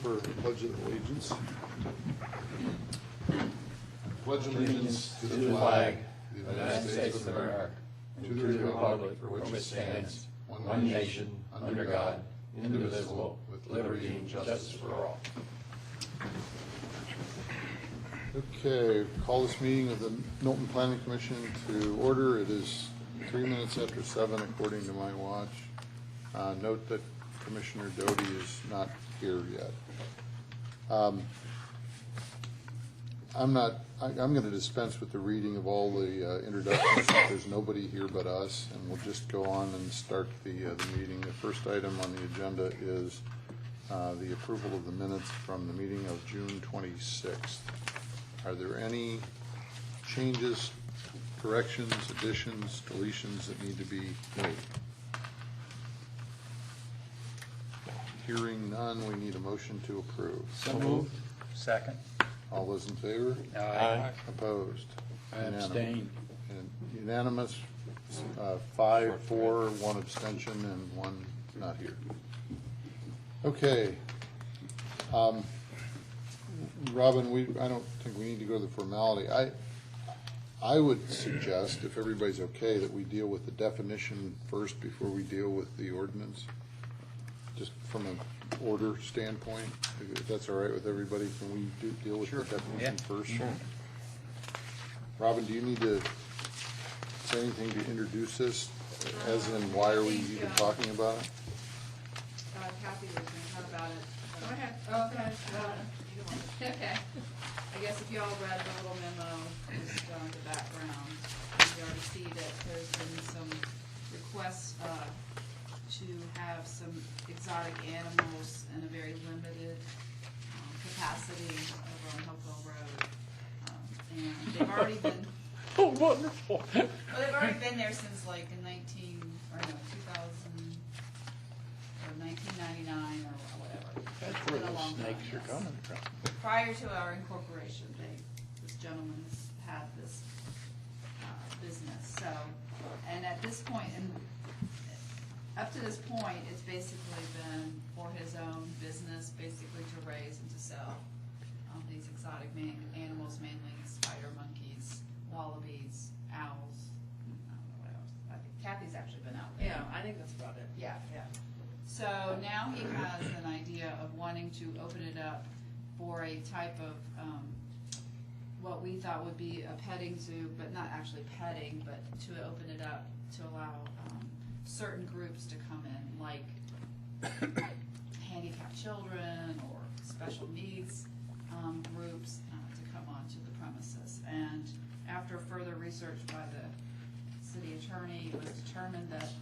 for Pledge of Allegiance. Pledge allegiance to the flag of the United States of America, to the republic for which it stands, one nation, under God, indivisible, with liberty and justice for all. Okay, call this meeting of the Milton Planning Commission to order. It is 3 minutes after 7 according to my watch. Note that Commissioner Doty is not here yet. I'm going to dispense with the reading of all the introductions. There's nobody here but us, and we'll just go on and start the meeting. The first item on the agenda is the approval of the minutes from the meeting of June 26th. Are there any changes, corrections, additions, deletions that need to be made? Hearing none, we need a motion to approve. So moved. Second. All those in favor? Aye. Opposed? I abstain. Unanimous, 5-4, 1 abstention, and 1 not here. Okay. Robin, I don't think we need to go to the formality. I would suggest, if everybody's okay, that we deal with the definition first before we deal with the ordinance, just from an order standpoint. If that's all right with everybody, can we deal with the definition first? Sure. Robin, do you need to say anything to introduce this, as in why are we even talking about it? Kathy was going to talk about it. Go ahead. Oh, okay. Okay. I guess if you all read the little memo, just the background, you already see that there's been some requests to have some exotic animals in a very limited capacity over on Hopewell Road. And they've already been... Oh, wonderful. Well, they've already been there since like in 1999 or whatever. That's It's where been a the long snakes time, are yes. coming from. Prior to our incorporation, this gentleman's had this business. So, and at this point, and up to this point, it's basically been for his own business, basically to raise and to sell these exotic animals, mainly spider monkeys, wallabies, owls. I don't know what else. I think Kathy's actually been out there. Yeah, I think that's about it. Yeah. So now he has an idea of wanting to open it up for a type of, what we thought would be a petting zoo, but not actually petting, but to open it up to allow certain groups to come in, like handicapped children or special needs groups to come onto the premises. And after further research by the city attorney, it was determined that,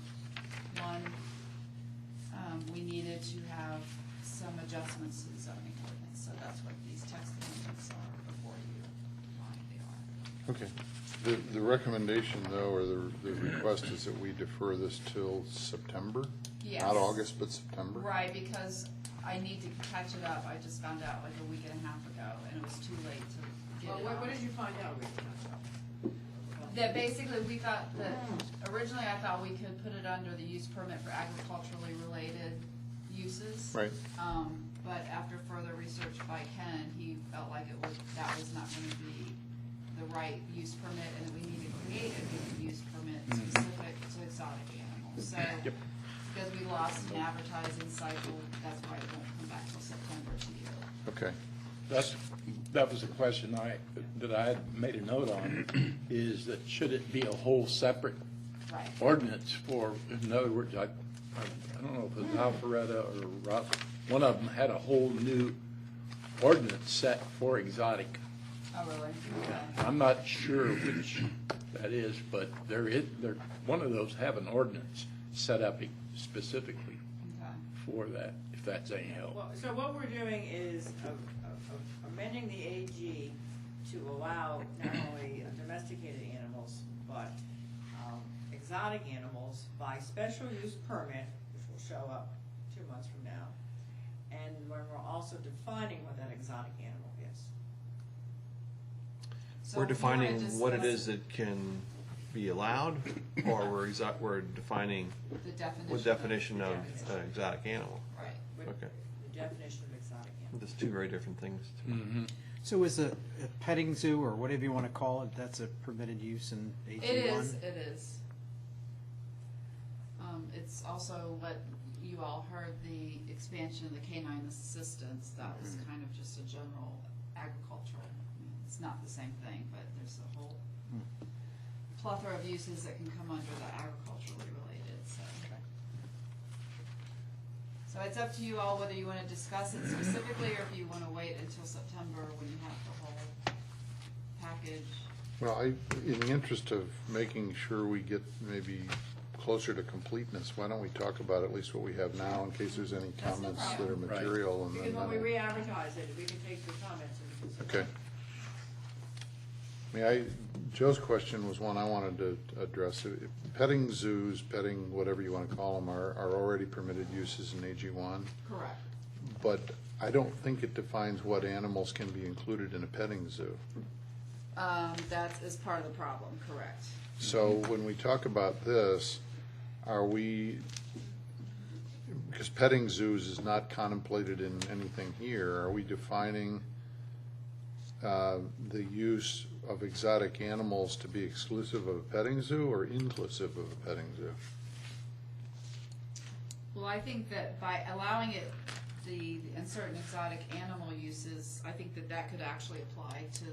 one, we needed to have some adjustments to the zoning ordinance, so that's what these text amendments are before you, why they are. Okay. The recommendation, though, or the request is that we defer this till September? Yes. Not August, but September? Right, because I need to catch it up. I just found out like a week and a half ago, and it was too late to get Well, it what on. did you find out? That basically, we thought that, originally I thought we could put it under the use permit for agriculturally related uses. Right. But after further research by Ken, he felt like that was not gonna be the right use permit, and that we need to create a new use permit specific to exotic animals. So, because we lost an advertising cycle, that's why it won't come back till September to you. Okay. That was a question that I had made a note on, is that should it be a whole separate Right. ordinance for, in other words, I don't know if it was Alpharetta or Rock, one of them had a whole new ordinance set for exotic. Oh, really? Okay. I'm not sure which that is, but one of those have an ordinance set up specifically Okay. for that, if that's any help. Well, so what we're doing is amending the AG to allow not only domesticated animals, but exotic animals by special use permit, which will show up 2 months from now. And when we're also defining what that exotic animal is. So We're if you wanna defining what it discuss is that can be allowed, or we're defining The definition. what definition of exotic. exotic animal. Right. With Okay. the definition of exotic animal. There's two very different things. So is a petting zoo, or whatever you want to call it, that's a permitted use in AG1? It is. It's also what you all heard, the expansion of the canine assistance, that was kind of just a general agricultural. I mean, it's not the same thing, but there's a whole plethora of uses that can come under the agriculturally related, so. So it's up to you all whether you want to discuss it specifically or if you want to wait until September when you have the whole package. Well, in the interest of making sure we get maybe closer to completeness, why don't we talk about at least what we have now in case there's any That's no comments that are problem. material and Because then. when we re-advertise it, we can take the comments into consideration. Okay. Joe's question was one I wanted to address. Petting zoos, petting whatever you want to call them, are already permitted uses in AG1, Correct. but I don't think it defines what animals can be included in a petting zoo. That is part of the problem, correct. So when we talk about this, are we, because petting zoos is not contemplated in anything here, are we defining the use of exotic animals to be exclusive of a petting zoo or inclusive of a petting zoo? Well, I think that by allowing it, in certain exotic animal uses, I think that could actually apply to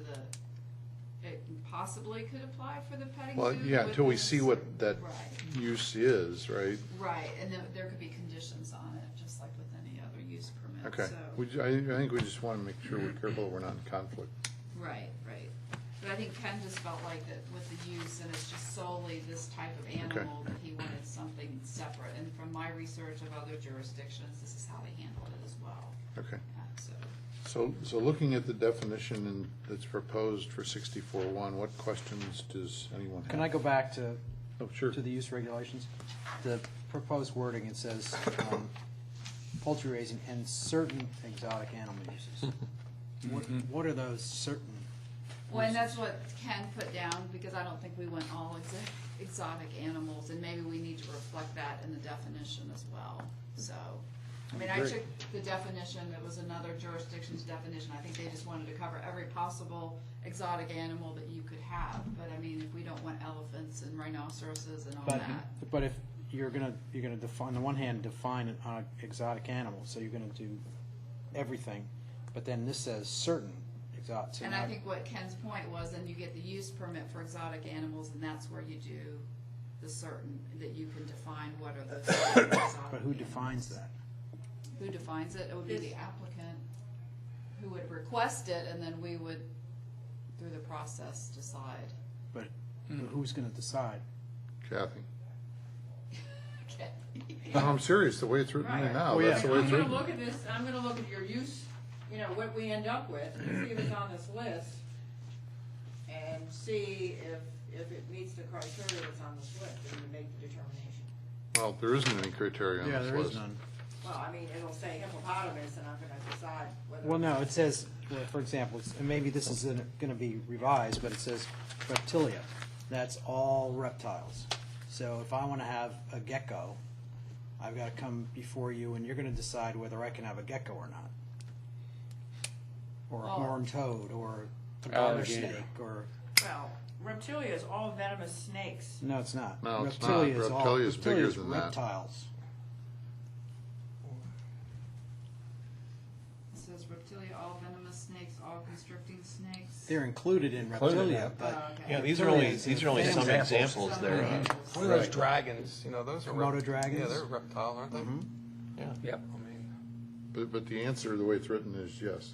it possibly could apply for the petting zoo. Well, yeah, until we within see what that Right. use is, right? Right, and there could be conditions on it, just like with any other use permit, Okay. so. I think we just want to make sure we're careful we're not in conflict. Right. But I think Ken just felt like that with the use, and it's just solely this type of animal, that he wanted something separate. And from my research of other jurisdictions, this is how they handled it as well. Okay. So, So looking at the definition that's proposed for 64.1, what questions does anyone have? Can I go back to Oh, sure. to the use regulations? The proposed wording, it says poultry raising and certain exotic animal uses. What are those certain? well, and that's what Ken put down, because I don't think we want all exotic animals, and maybe we need to reflect that in the definition as well, so. I mean, I Agree. took the definition, it was another jurisdiction's definition, I think they just wanted to cover every possible exotic animal that you could have, but I mean, if we don't want elephants and rhinoceroses and all that. But if you're gonna define, on the one hand, define an exotic animal, so you're gonna do everything, but then this says certain exotic. so And now- I think what Ken's point was, then you get the use permit for exotic animals, and that's where you do the certain, that you can define what are those certain exotic But who animals. defines that? Who defines it? It would be the applicant who would request it, and then we would, through the process, decide. But who's gonna decide? Kathy? Okay. No, I'm serious, the way it's written Right. now, Oh, that's yeah. the way I'm it's gonna written. look at this, I'm gonna look at your use, you know, what we end up with, and see if it's on this list, and see if it meets the criteria that's on this list, and we make the determination. Well, there isn't any criteria on Yeah, this there is list. none. Well, I mean, it'll say hippopotamus, and I'm gonna decide whether. Well, no, it says, well, for example, and maybe this is gonna be revised, but it says reptilia. That's all reptiles. So if I wanna have a gecko, I've gotta come before you, and you're gonna decide whether I can have a gecko or not. Or a Oh. horned toad, or a garter Alligator. snake, or, Well, reptilia is all venomous snakes. no, it's not. No, it's not. Reptilia is all- Reptilia is bigger reptilia is than that. reptiles. It says reptilia, all venomous snakes, all constricting snakes. They're included in Included, reptilia, yeah. but Okay. Yeah, these are Reptilia only, is these are only some examples. examples Some there. examples. What are those Right. dragons? You know, those are Komodo dragons? Yeah, they're reptile, aren't they? Yeah. Yep. I mean, But the answer, the way it's written, is yes.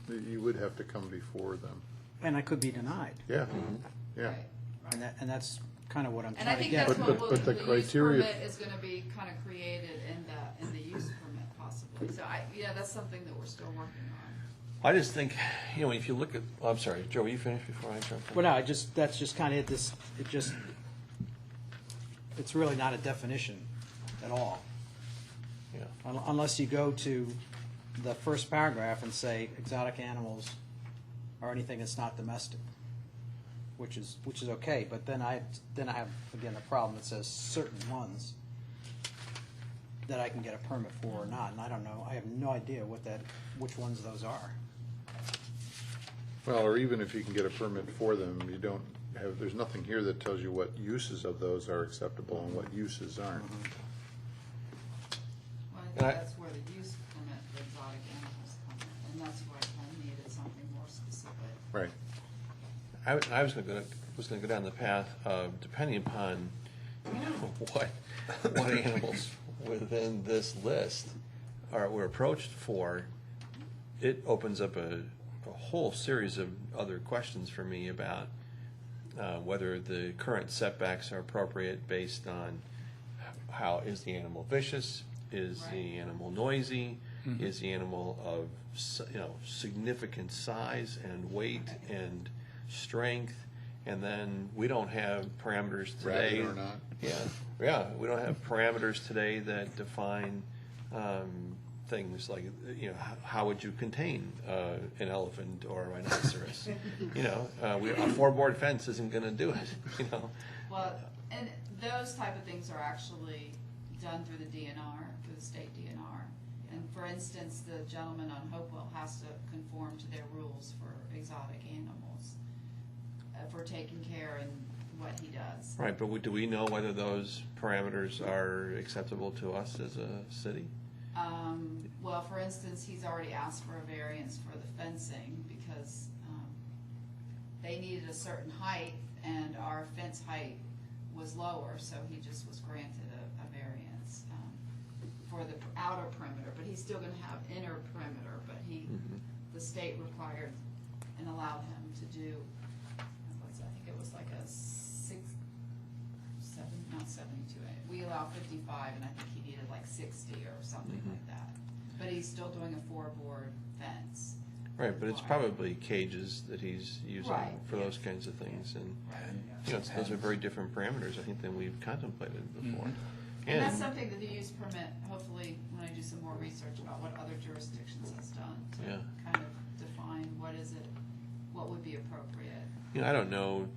You would have to come before them. and I could be denied. Yeah, yeah. Right. And that's kind of what I'm And I trying to think get. that's But- what but the the use criteria- permit is gonna be kind of created in the use permit possibly. So that's something that we're still working on. I just think, you know, if you look at, oh, I'm sorry, Joe, you finished before I jumped in? Well, no, that's just kind of it's really not a definition at all. Yeah. Unless you go to the first paragraph and say exotic animals or anything that's not domestic, which is okay, but then I have, again, the problem that says certain ones. that I can get a permit for or not, and I don't know, I have no idea which ones those are. Well, or even if you can get a permit for them, you don't have, there's nothing here that tells you what uses of those are acceptable and what uses aren't. Well, I And think I- that's where the use permit for exotic animals come in, and that's where I needed something more specific. Right. I was gonna go down the path of, depending upon what animals within this list were approached for, it opens up a whole series of other questions for me about whether the current setbacks are appropriate based on how, is the animal vicious, is the animal noisy, is the animal of significant size and weight and strength, and then we don't have parameters today. Rabid or not. Yeah, we don't have parameters today that define things like, how would you contain an elephant or a rhinoceros? A four-board fence isn't going to do it. Well, and those type of things are actually done through the DNR, through the state DNR. And for instance, the gentleman on Hopewell has to conform to their rules for exotic animals, for taking care in what he does. Right, but do we know whether those parameters are acceptable to us as a city? Well, for instance, he's already asked for a variance for the fencing because they needed a certain height and our fence height was lower, so he just was granted a variance for the outer perimeter, but he's still gonna have inner perimeter, but the state required and allowed him to do, I think it was like a 72. We allow 55, and I think he needed like 60 or something like that. But he's still doing a 4-board fence. Right, but it's probably cages that he's using Right, for yes. those kinds of things, and Right. those are very different parameters, I think, than we've contemplated before. And that's something that the use permit, hopefully, when I do some more research about what other jurisdictions has done, to Yeah. kind of define what would be appropriate. I don't know,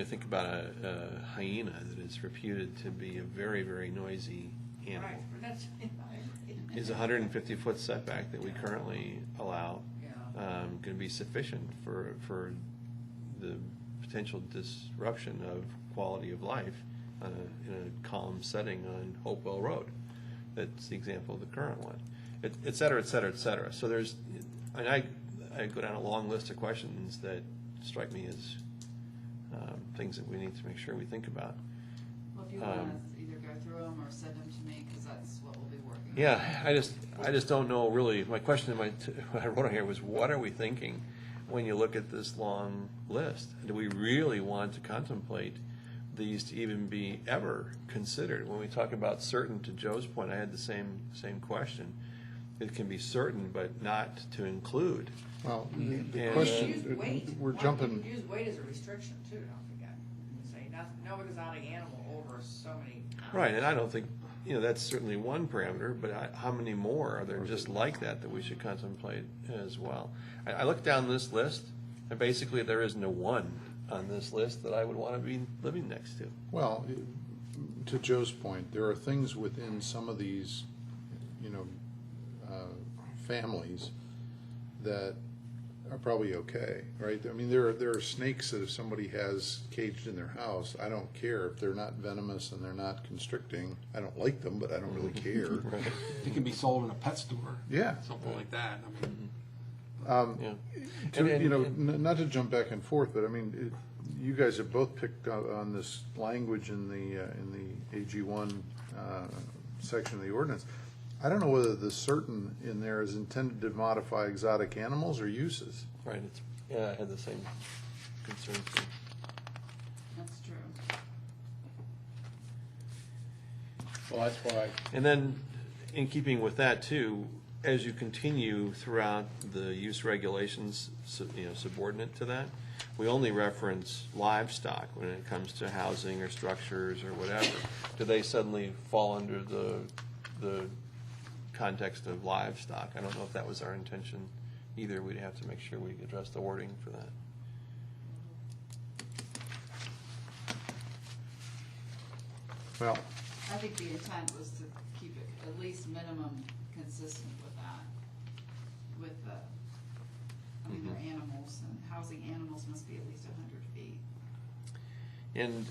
think about a hyena that is reputed to be a very, very noisy animal. Right, but that's, Is a 150-foot setback that we currently allow yeah. going to be sufficient for the potential disruption of quality of life in a calm setting on Hopewell Road? That's the example of the current one, et cetera, et cetera, et cetera. So there's, I go down a long list of questions that strike me as things that we need to make sure we think about. Well, if you want to either go through them or send them to me, because that's what we'll be working on. Yeah, I just don't know really. My question what I wrote on here was, what are we thinking when you look at this long list? Do we really want to contemplate these to even be ever considered? When we talk about certain, to Joe's point, I had the same question. It can be certain, but not to include. Well, the And, Use question, weight. we're Why jumping. don't you use weight as a restriction too, don't forget. Say no exotic animal over so many pounds. Right, and I don't think, that's certainly one parameter, but how many more are there just like that we should contemplate as well? I look down this list, and basically there isn't a one on this list that I would want to be living next to. Well, to Joe's point, there are things within some of these, families that are probably okay, right? I mean, there are snakes that if somebody has caged in their house, I don't care if they're not venomous and they're not constricting. I don't like them, but I don't really care. It can be sold in a pet store. Yeah. Something like that. I mean, Yeah. Not to jump back and forth, but I mean, you guys have both picked up on this language in the AG1 section of the ordinance. I don't know whether the certain in there is intended to modify exotic animals or uses. Right, I had the same concern too. That's true. Well, that's why, And then, in keeping with that too, as you continue throughout the use regulations, subordinate to that, we only reference livestock when it comes to housing or structures or whatever. Do they suddenly fall under the context of livestock? I don't know if that was our intention either. We'd have to make sure we address the wording for that. Well, I think the intent was to keep it at least minimum consistent with that, with the, I mean, they're animals, and housing animals must be at least 100 feet. And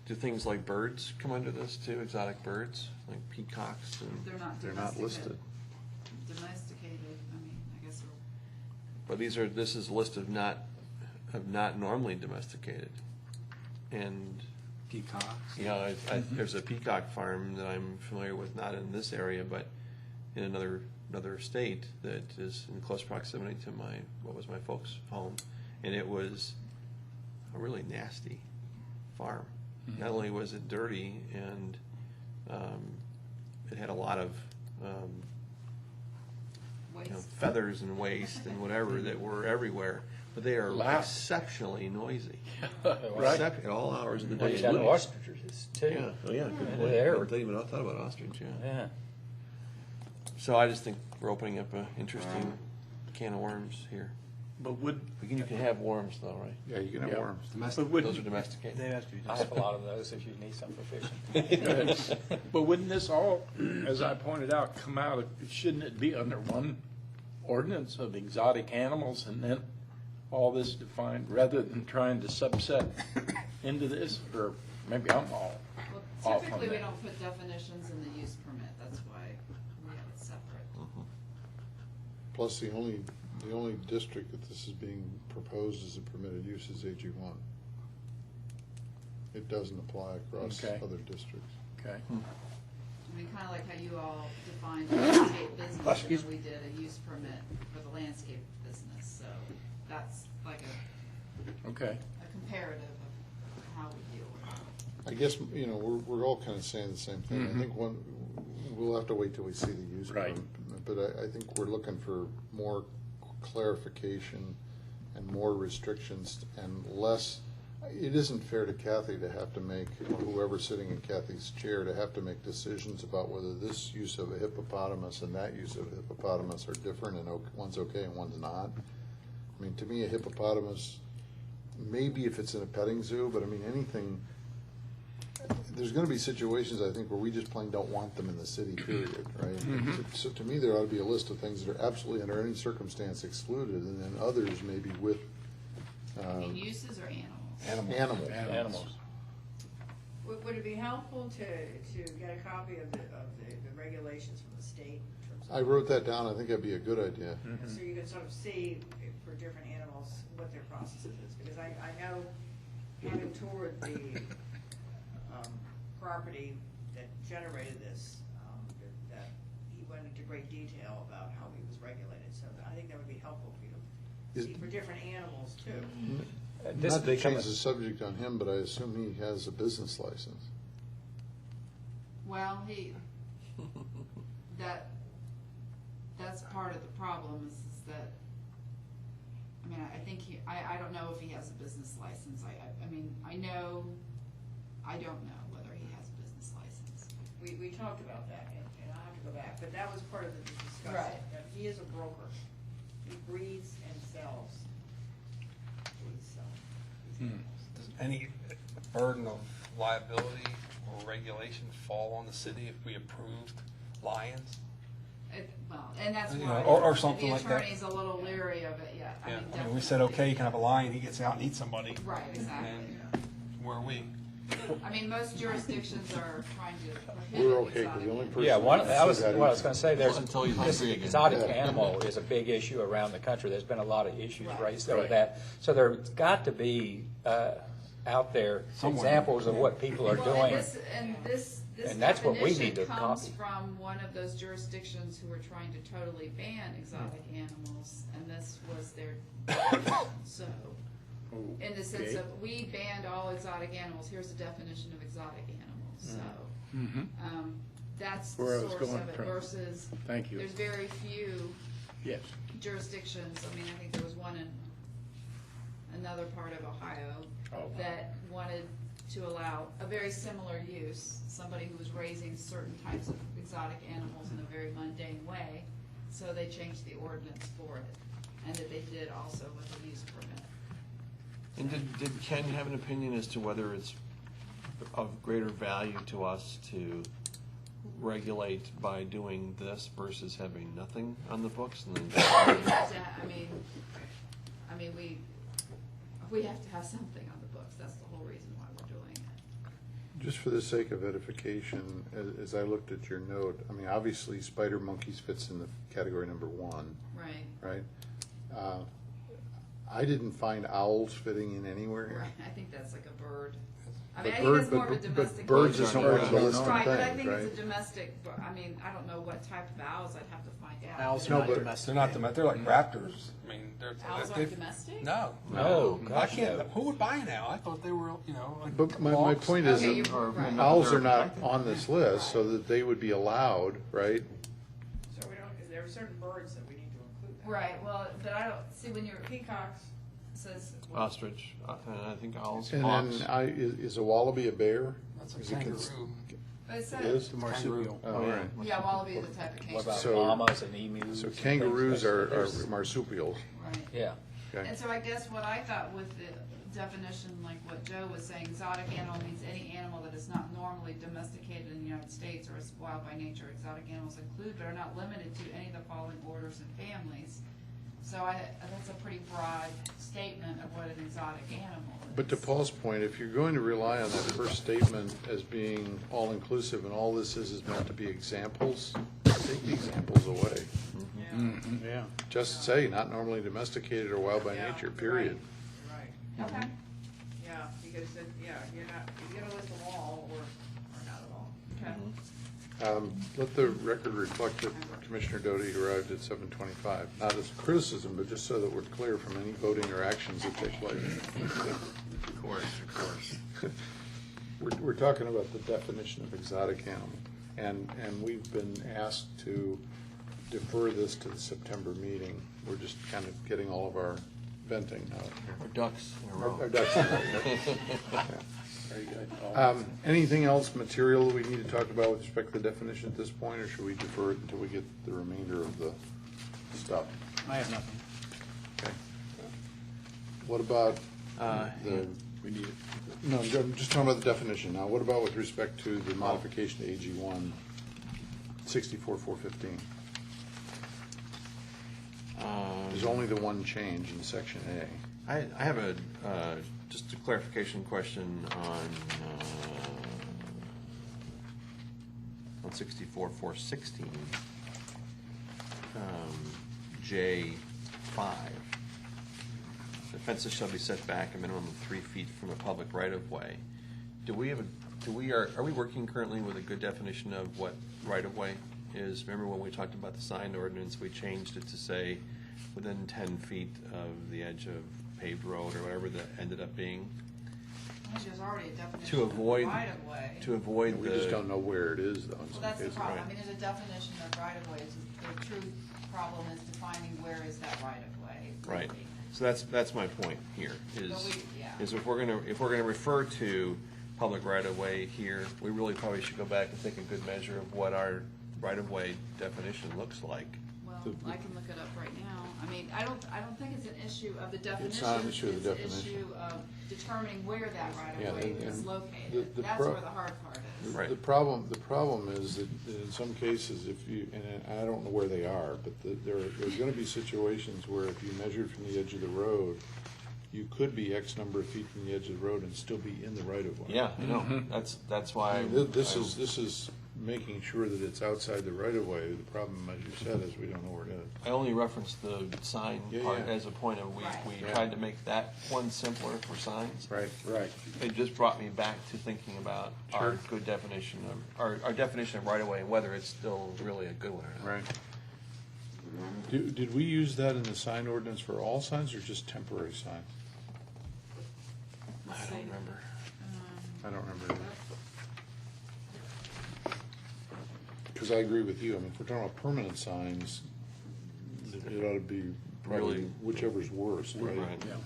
do things like birds come under this too, exotic birds, like peacocks and? They're not listed. Domesticated, I mean, I guess they're. But this is a list of not normally domesticated. And, Peacocks. you know, there's a peacock farm that I'm familiar with, not in this area, but in another state that is in close proximity to what was my folks' home. And it was a really nasty farm. Not only was it dirty and it had a lot of Waste. feathers and waste and whatever that were everywhere, but they are Loud. exceptionally noisy. Right. At all hours of the Well, day. you got ostriches too. Yeah, oh yeah, good Yeah, point. they're- Never even thought about ostrich, yeah. Yeah. So I just think we're opening up an interesting can of worms here. But would, You can have worms though, right? Yeah, you can have Yeah. worms. but Domestic. Those are wouldn't, domesticated. They have to be. I have a lot of those if you need some for fishing. but wouldn't this all, as I pointed out, come out, shouldn't it be under one ordinance of exotic animals and then all this defined, rather than trying to subset into this, or maybe I'm all Well, off on typically, we that. don't put definitions in the use permit, that's why we have it separate. Plus, the only district that this is being proposed as a permitted use is AG1. It doesn't apply across Okay. other districts. Okay. I mean, kind of like how you all defined landscape business, and then we did a use permit for the landscape business, so that's like Okay. a comparative of how we deal with it. I guess, you know, we're all kind of saying the same thing. I think we'll have to wait till we see the use Right. permit. But I think we're looking for more clarification and more restrictions and less. It isn't fair to Kathy to have to make, or whoever's sitting in Kathy's chair, to have to make decisions about whether this use of a hippopotamus and that use of a hippopotamus are different and one's okay and one's not. I mean, to me, a hippopotamus, maybe if it's in a petting zoo, but I mean, anything, there's gonna be situations, I think, where we just plain don't want them in the city, period, right? So to me, there ought to be a list of things that are absolutely under any circumstance excluded, and then others maybe with, I mean, uses or animals? animals. Animals. Would it be helpful to get a copy of the regulations from the state? In terms of, I wrote that down, I think that'd be a good idea. so you can sort of see for different animals what their process is, because I know, having toured the property that generated this, that he went into great detail about how he was regulated, so I think that would be helpful for you to Is- see for different animals too. This Not to become change the subject on him, but I assume he has a business license. Well, that's part of the problem is that, I mean, I think I don't know if he has a business license. I mean, I don't know whether he has a business license. We talked about that, and I'll have to go back, but that was part of the discussion. Right. That he is a broker. He breeds and sells these animals. Any burden of liability or regulation fall on the city if we approved lions? Well, and that's You why know, or something the like that. attorney's a little leery of it, yeah. Yeah, I mean, we definitely. said, okay, you can have a lion, he gets out and eats somebody. Right, exactly. And where are we? I mean, most jurisdictions are trying to prohibit We're okay, 'cause exotic the only animals. person. Yeah, that I was said that what I is- was going to say. There's Until he's this hungry again. exotic Yeah. animal is a big issue around the country. There's been a lot of issues Right. raised over Right. that. So there's got to be out there Somewhere. examples of what people are Well, doing. and this And that's what we need definition to comes copy. from one of those jurisdictions who were trying to totally ban exotic animals, and this was their, so, in the sense Okay. of, we banned all exotic animals, here's the definition of exotic animals, so. That's Where I the was source going of it from. versus, Thank you. there's very few Yes. jurisdictions, I mean, I think there was one in another part of Ohio Oh. that wanted to allow a very similar use, somebody who was raising certain types of exotic animals in a very mundane way, so they changed the ordinance for it, and that they did also with a use permit. And did Ken have an opinion as to whether it's of greater value to us to regulate by doing this versus having nothing on the books and then? I mean, we have to have something on the books, that's the whole reason why we're doing it. Just for the sake of edification, as I looked at your note, I mean, obviously spider monkeys fits in the category number 1, Right, right? I didn't find owls fitting in anywhere here. right, I think that's like a bird. I But mean, I think that's bird- more of a but domestic. birds isn't one of the listed Right, but I things, think right? it's a domestic, I mean, I don't know what type of owls, I'd have to find out. Owls No, are not but domestic. They're not domestic, they're like raptors. I mean, they're. Owls they've- aren't domestic? No. No, I gosh, can't, no. who would buy an owl? I thought they were, you know, like. But my hawks. point is, Okay, that you're right. owls are not on this list, so that they would be allowed, right? So we don't, because there are certain birds that we need to include. That. Right, well, but I don't, see, when you're, Peacocks. says, Ostrich, and I think owls, And hawks. then is a wallaby a bear? That's Is a it kangaroo. but it It says, is? The marsupial. Oh, all right. yeah, wallaby is a type of What about kangaroo. So- llamas and emus? So and things kangaroos like are that? marsupials, Right. Yeah. okay? And so I guess what I thought with the definition, like what Joe was saying, exotic animal means any animal that is not normally domesticated in the United States or is wild by nature. Exotic animals include but are not limited to any of the following orders and families. So that's a pretty broad statement of what an exotic animal is. But to Paul's point, if you're going to rely on that first statement as being all-inclusive, and all this is meant to be examples, take the examples away. Yeah. Just say, not normally domesticated or wild by Yeah, nature, you're period. right. You're right. Okay, Yeah, because then, yeah, you're not, you gotta list them all or not at all. okay. Let the record reflect that Commissioner Doty arrived at 7:25, not as a criticism, but just so that we're clear from any voting or actions that take place. Of course. We're talking about the definition of exotic animal, and we've been asked to defer this to the September meeting. We're just kind of getting all of our venting out here. Or ducks in a row. Our ducks in a row, yeah. Very good. Anything else material we need to talk about with respect to the definition at this point, or should we defer it until we get the remainder of the stuff? I have nothing. Okay. What about the, We need it. no, I'm just talking about the definition now. What about with respect to the modification to AG 1, 64,415? There's only the one change in section A. I have a, just a clarification question on 64,416, J5. The fences shall be set back a minimum of 3 feet from the public right-of-way. Are we working currently with a good definition of what right-of-way is? Remember when we talked about the sign ordinance, we changed it to say within 10 feet of the edge of paved road or whatever that ended up being, I think there's already a definition to of avoid, right of way. to avoid We the. just don't know where it is, though, in Well, some that's the cases. problem. right. I mean, there's a definition of right of ways. The true problem is defining where is that right of way. Right, really. so that's my point here, But is, yeah. is if we're gonna refer to public right-of-way here, we really probably should go back and take a good measure of what our right-of-way definition looks like. Well, I can look it up right now. I mean, I don't think it's an issue of the definition. It's not an issue of the It's definition. an issue of determining where that right Yeah, of way and- is and located. the That's pro- where the hard part is. Right. The problem is that in some cases, if you, and I don't know where they are, but there's gonna be situations where if you measured from the edge of the road, you could be X number of feet from the edge of the road and still be in the right of way. Yeah, I know, that's why. This is making sure that it's outside the right of way. The problem, as you said, is we don't know where it is. I only referenced the sign Yeah, part yeah. as a point of, we Right. tried to make that one simpler for signs. Right. Right. It just brought me back to thinking about our Sure. good definition of, our definition of right-of-way, and whether it's still really a good one or not. Right. Did we use that in the sign ordinance for all signs or just temporary signs? I don't remember. I don't remember either. Because I agree with you. I mean, if we're talking about permanent signs, it ought to be probably Really- whichever's worst, right? Right. Yeah.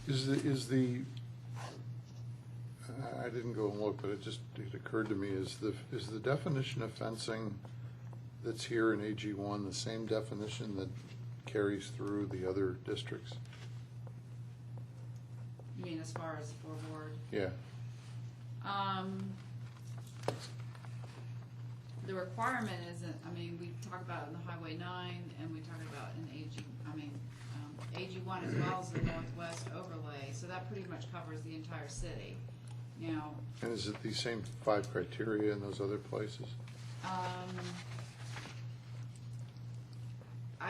I didn't go and look, but it occurred to me, is the definition of fencing that's here in AG1 the same definition that carries through the other districts? You mean as far as floorboard? Yeah. The requirement isn't, I mean, we talk about it in the Highway 9, and we talk about in AG1 as well as the Northwest overlay, so that pretty much covers the entire city. Now, And is it the same 5 criteria in those other places?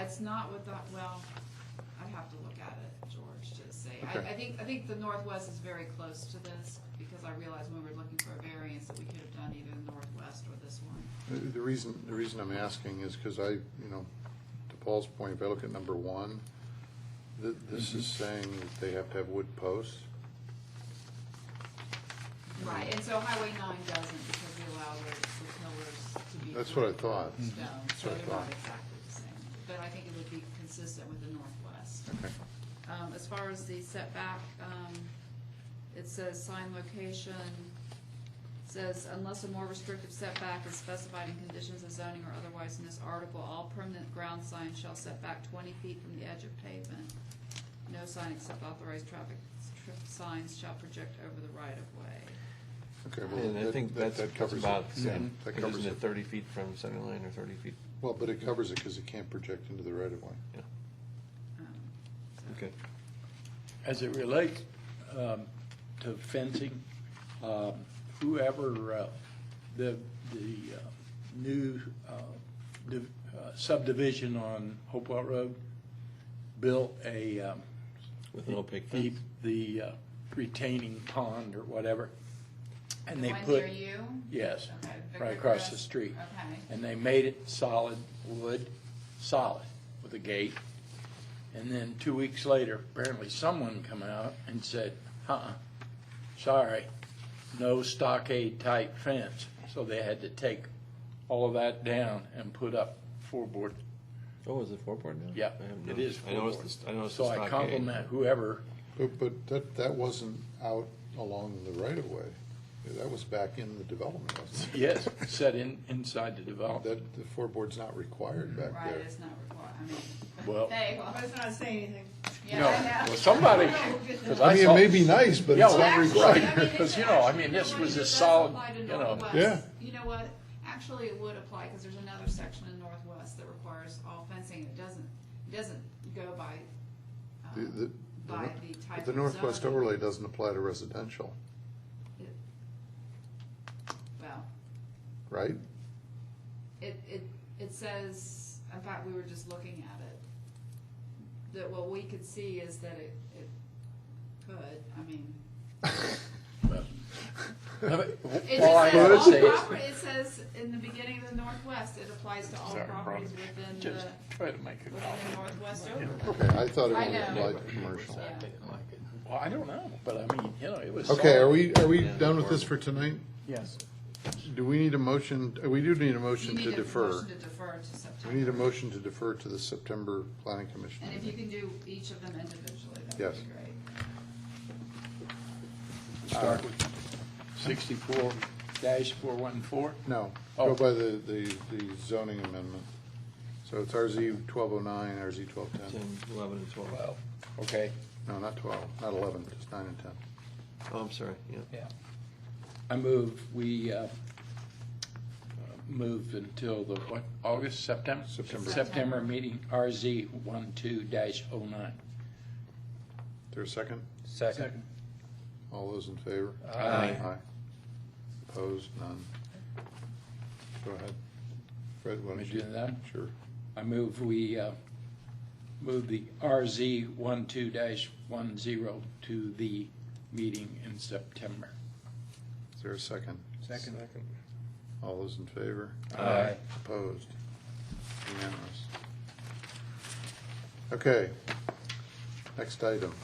it's not with the, well, I'd have to look at it, George, to say. Okay. I think the Northwest is very close to this, because I realized when we were looking for a variance that we could have done either the Northwest or this one. The reason I'm asking is because to Paul's point, if I look at number 1, this is saying that they have to have wood posts. Right, and so Highway 9 doesn't, because we allow the pillars to be. That's what I thought. Stone, That's so what I they're not thought. exactly the same, but I think it would be consistent with the Northwest. Okay. As far as the setback, it says sign location, says unless a more restrictive setback is specified in conditions of zoning or otherwise in this article, all permanent ground signs shall set back 20 feet from the edge of pavement. No sign except authorized traffic signs shall project over the right of way. Okay, well, And I think that's covers about, it. Yeah, that covers isn't it it. 30 feet from center line or 30 feet? Well, but it covers it because it can't project into the right of way. Yeah, So- okay. As it relates to fencing, whoever the new subdivision on Hopewell Road built a With an opaque fence? the retaining pond or whatever, and they The one put near you? yes, Okay, right Victor across the Crest? street. Okay. And they made it solid wood, solid, with a gate. And then 2 weeks later, apparently someone come out and said, sorry, no stockade type fence. So they had to take all of that down and put up floorboard. Oh, is it floorboard now? Yeah, I haven't it noticed. is I noticed floorboard. I noticed So the I stockade. compliment whoever, But that wasn't out along the right of way. That was back in the development, wasn't it? yes, set inside the development. That, the floorboard's not required back Right, there. it's not required, I mean. Well- Hey, I was not saying anything. yeah, No, I know. well, somebody, because I mean, saw- it may be nice, but Yeah, it's well, not Actually, required. I mean, Because, it's I actually, mean, this what, was it a does solid, apply to you know. Northwest. Yeah. You know what, actually, it would apply, because there's another section in Northwest that requires all fencing, it doesn't go by, The by the type But of the Northwest zoning. overlay doesn't apply to residential, Well, right? it says, in fact, we were just looking at it, that what we could see is that it could, I mean, it All I just have to says, say all is, property, it says in the beginning of the Northwest, it applies to all Sorry, properties Brian. within just the, try to make a within comment. the Northwest overlay. Okay, I thought it I only know. applied to commercial. Yeah. Well, I don't know, but I mean, it was. Okay, solid. are we done with this for tonight? Yes. Do we need a motion, we do need a You motion need to a defer. motion to defer to September. We need a motion to defer to the September Planning Commission. And if you can do each of them individually, that Yes. would be great. Start with 64-414. No, Oh. go by the zoning amendment. So it's RZ 1209, RZ 1210. 10, 11, and 12. Well, okay. No, not 12, not 11, just 9 and 10. Oh, I'm sorry, yeah. Yeah. I move, we move until the, what, August, September? September. September meeting, RZ 12-09. Is there a second? Second. All those in favor? Aye. Opposed? None. Go ahead. Fred, why Let me don't you? do that? Sure. I move we move the RZ 12-10 to the meeting in September. Is there a second? Second. All those in favor? Aye. Opposed? Unanimous. Okay. Next item.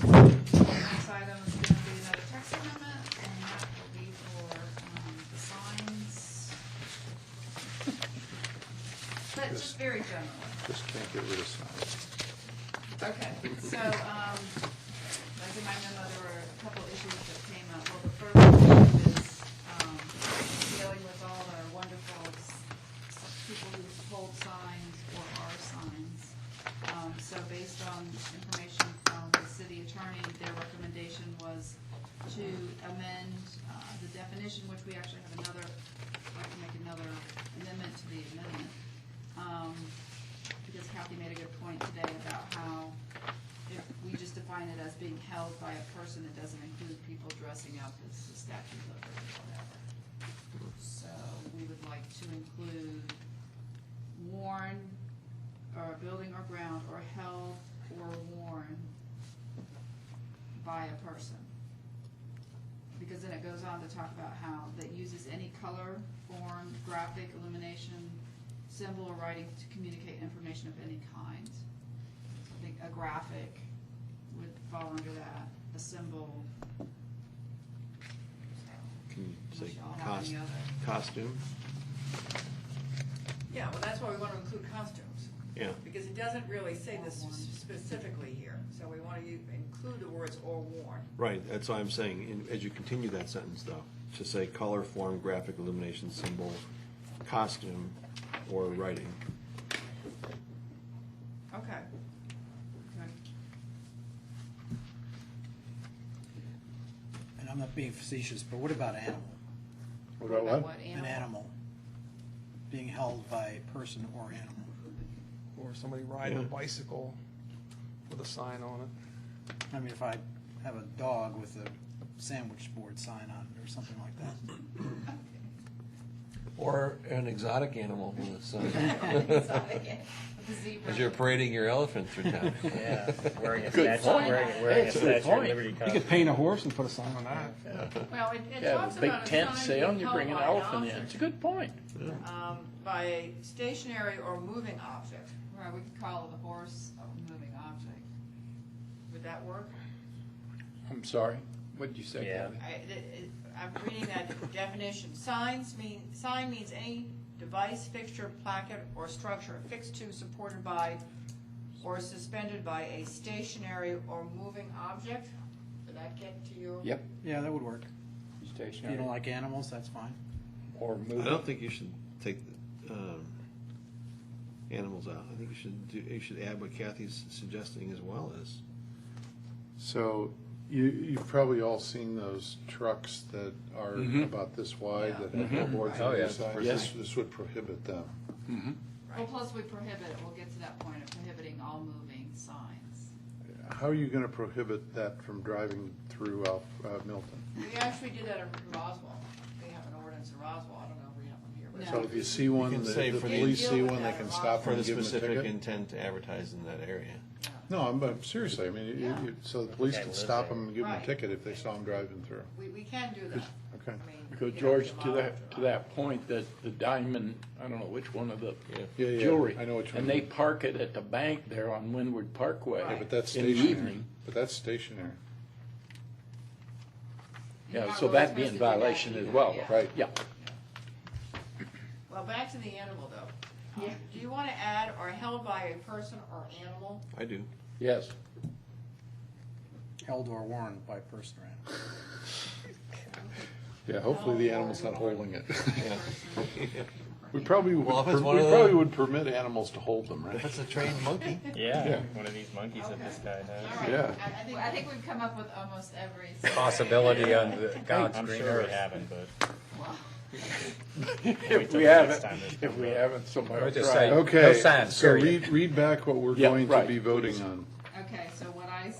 Next item is gonna be another text amendment, and that will be for, the signs. But just very generally. Just can't get rid of signs. Okay, so, like as in my memo, there were a couple issues that came up. Well, the first issue is, dealing with all the wonderful people who hold signs or are signs. So based on information from the city attorney, their recommendation was to amend, the definition, which we actually have another, I'd like to make another amendment to the amendment. Because Kathy made a good point today about how if we just define it as being held by a person, it doesn't include people dressing up as the statues of it or whatever. So we would like to include worn, or building or ground, or held or worn by a person. Because then it goes on to talk about how that uses any color, form, graphic, illumination, symbol, or writing to communicate information of any kind. So I think a graphic would fall under that, a symbol. Can you say Unless y'all have any other. costume? Yeah, well, that's why we want to include costumes. Yeah. Because it doesn't really say this specifically here, so we want to include the words "or worn." Right, that's why I'm saying, as you continue that sentence though, to say color, form, graphic, illumination, symbol, costume, or writing. Okay. And I'm not being facetious, but what about animal? What about what? An animal being held by a person or animal. Or somebody riding a Yeah. bicycle with a sign on it. I mean, if I have a dog with a sandwich board sign on it or something like that. Or an exotic animal with a sign. Exotic, the zebra. As you're parading your elephant through town. Yeah, wearing a Good statue, point. wearing a It's a good statue of point. Liberty You costume. could paint a horse and put a sign on that. Well, it Yeah, talks a big about a tent sign sale, and being you bring an held by elephant in. object, It's a good point. by a stationary or moving object. Right, we could call it a horse, a moving object. Would that work? I'm sorry, what did you say? Yeah. Kathy? I'm reading that definition. Sign means any device, fixture, placard, or structure affixed to, supported by, or suspended by a stationary or moving object. Did that get to you? Yep, Yeah, that would work. If you stationary don't like animals, that's fine. or I moving. don't think you should take animals out. I think you should add what Kathy's suggesting as well as. So you've probably all seen those trucks that are about this wide that have billboards Oh, on yeah. their sides. Yes. This would prohibit them. Well, plus we prohibit, we'll get to that point of prohibiting all moving signs. How are you gonna prohibit that from driving through Milton? We actually did that in Roswell. We have an ordinance in Roswell. I don't know if we have one here. but- So if you see one, can the say the for the- police see Deal with one, they that can in stop For them the and give them a specific ticket? intent to advertise in that area. No, but seriously, I mean, so the police Can't could live stop there. them and give them a Right. ticket if they saw them driving through. We can do that. Okay. I mean, Because you know, George, to demolish that point, that the diamond, I don't know which one of the Yeah, yeah, jewelry. I know which one. And they park it at the bank there on Windward Parkway. Right. But that's in the stationary. evening. But that's stationary. You're Yeah, not so really that'd be supposed in to do that violation either, as well, yeah. right? Yeah. Well, back to the animal though. Yeah. Do you want to add or held by a person or animal? I do. Yes. Held or worn by person or animal. Yeah, hopefully the animal's not holding it. Yeah. We probably Well, if would, it's one we of probably the- would permit animals to hold them, If right? it's a trained monkey. Yeah, Yeah. one of these monkeys that this guy All has. right. Yeah. I think we've come up with almost every. Possibility on the God's I'm green sure we earth. haven't, but If till we the next haven't, time this if comes we up. haven't, somebody Or will just try. say- No Okay, signs, so period. read back what we're Yeah, going to right, be voting please. on. Okay, so what I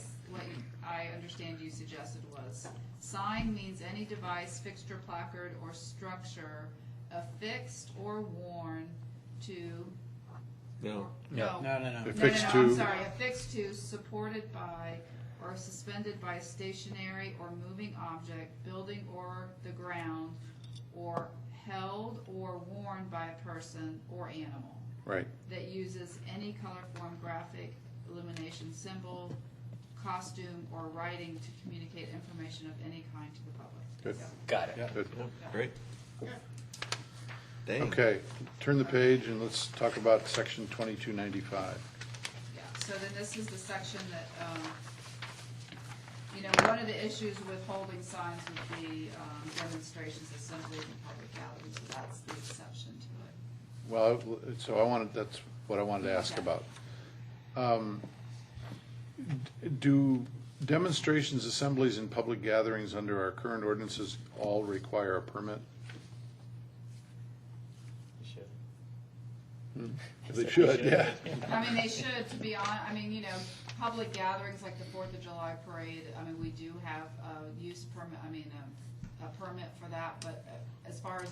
understand you suggested was, sign means any device, fixture, placard, or structure affixed or worn to. No. No. No. Affixed I'm to- sorry, affixed to, supported by, or suspended by a stationary or moving object, building or the ground, or held or worn by a person or animal Right. that uses any color, form, graphic, illumination, symbol, costume, or writing to communicate information of any kind to the public. Good. Got it. Good. Great. Dang. Okay, turn the page and let's talk about section 2295. Yeah, so then this is the section that, you know, one of the issues with holding signs would be demonstrations, assemblies, and public gatherings, so that's the exception to it. Well, so that's what I wanted to ask Okay. about. Do demonstrations, assemblies, and public gatherings under our current ordinances all require a permit? They should, yeah. I mean, they should, to be honest, I mean, you know, public gatherings like the 4th of July parade, I mean, we do have a use permit, a permit for that, but as far as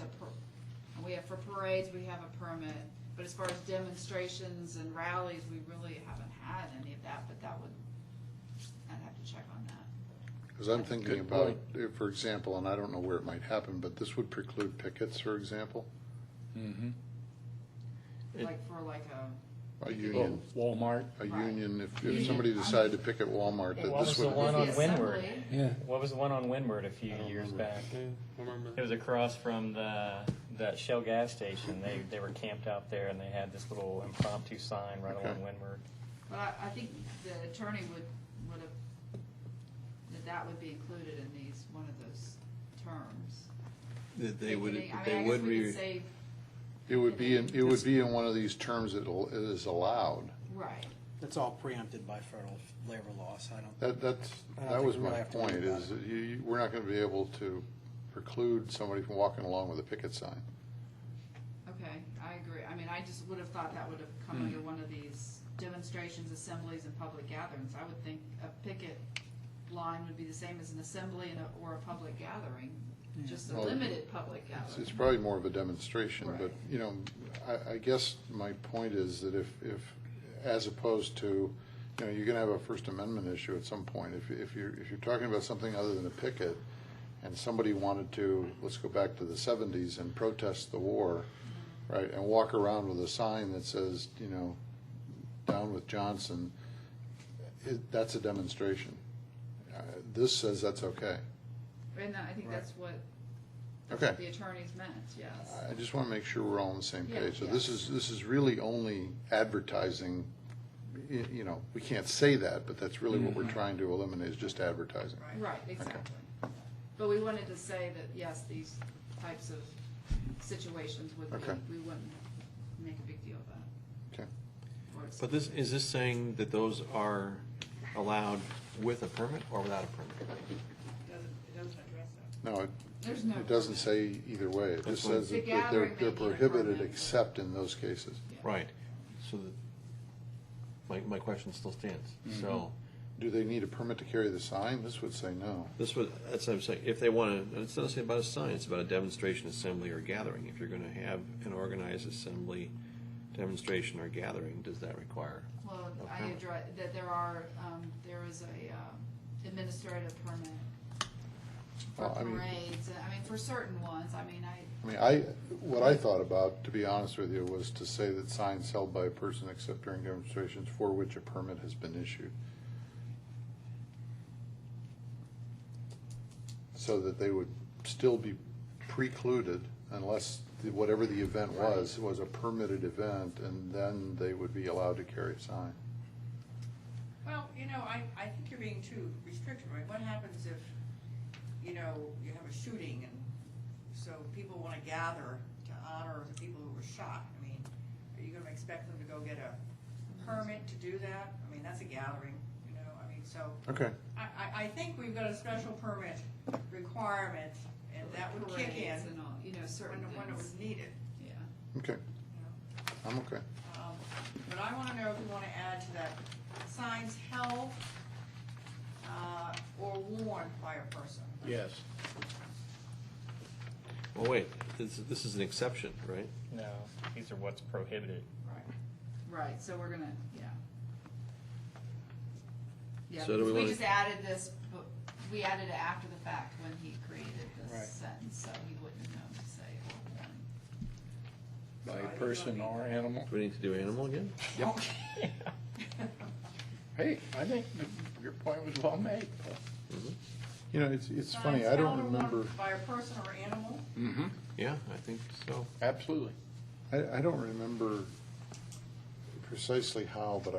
we have for parades, we have a permit, but as far as demonstrations and rallies, we really haven't had any of that, but I'd have to check on that. Because I'm thinking Good about, point. for example, and I don't know where it might happen, but this would preclude pickets, for example, Like for like a union. Walmart. A Right. union, if somebody decided to picket Walmart, that What this was the would. one on The Windward? assembly. Yeah. What was the one on Windward a few years back? Remember? It was across from that Shell gas station. They were camped out there, and they had this little impromptu sign right Okay. along Windward. But I think the attorney would have, that would be included in one of those terms. They would, I mean, I they guess would we be, could say, It would be in one of these terms that it is allowed. right, That's all preempted by federal labor laws. I don't. That think was we really my have to worry point, about is that we're not gonna be able to preclude somebody from walking along with a picket sign. okay, I agree. I mean, I just would have thought that would have come under one of these demonstrations, assemblies, and public gatherings. I would think a picket line would be the same as an assembly or a public gathering, just a Well, limited public It's gathering. probably more of a demonstration, but, Right. you know, I guess my point is that if, as opposed to, you know, you're gonna have a First Amendment issue at some point. If you're talking about something other than a picket, and somebody wanted to, let's go back to the 70s and protest the war, right, and walk around with a sign that says, you know, down with Johnson, that's a demonstration. This says that's okay. And I think that's what Okay. the attorneys meant, yes. I just want to make sure we're all on the same Yeah, page. So yeah. this is really only advertising, you know, we can't say that, but that's really what we're trying to eliminate, is just advertising. Right, exactly. But we wanted to say that, yes, these types of situations would Okay. be, we wouldn't make a big deal of that. Okay. Or it's- but is this saying that those are allowed with a permit or without a permit? It doesn't address that. No, There's no it doesn't permit. say either way. It just That's says The that gathering they're may need a prohibited permit. except in those cases. Right, so my question still stands. So, Do they need a permit to carry the sign? This would say no. that's what I'm saying, if they want to, it's not saying about a sign, it's about a demonstration, assembly, or gathering. If you're going to have an organized assembly, demonstration, or gathering, does that require? Well, a I permit? address, that there is a administrative permit for Well, I mean- parades, I mean, for certain ones, I mean, What I thought about, to be honest with you, was to say that signs held by a person except during demonstrations for which a permit has been issued. So that they would still be precluded unless whatever the event was a permitted event, and then they would be allowed to carry a sign. Well, you know, I think you're being too restrictive, right? What happens if, you know, you have a shooting and so people want to gather to honor the people who were shot? I mean, are you gonna expect them to go get a permit to do that? I mean, that's a gathering, you know, I mean, so. Okay. I think we've got a special permit requirement and that would kick in parades and all, you know, certain when it was things, needed, yeah. Okay, you know? I'm okay. But I want to know if we want to add to that, signs held or worn by a person. Yes. Well, wait, this is an exception, right? No, these are what's prohibited. Right, so we're gonna, yeah. Yeah, So do we because we wanna- just added this, but we added it after the fact when he created Right. this sentence, so he wouldn't have known to say it. By person or animal. Do we need to do animal again? Hey, I think your point was well made. You know, it's Signs funny, I don't held or worn remember, by a person or animal? Mm-hmm. Yeah, I think so. Absolutely. I don't remember precisely how, but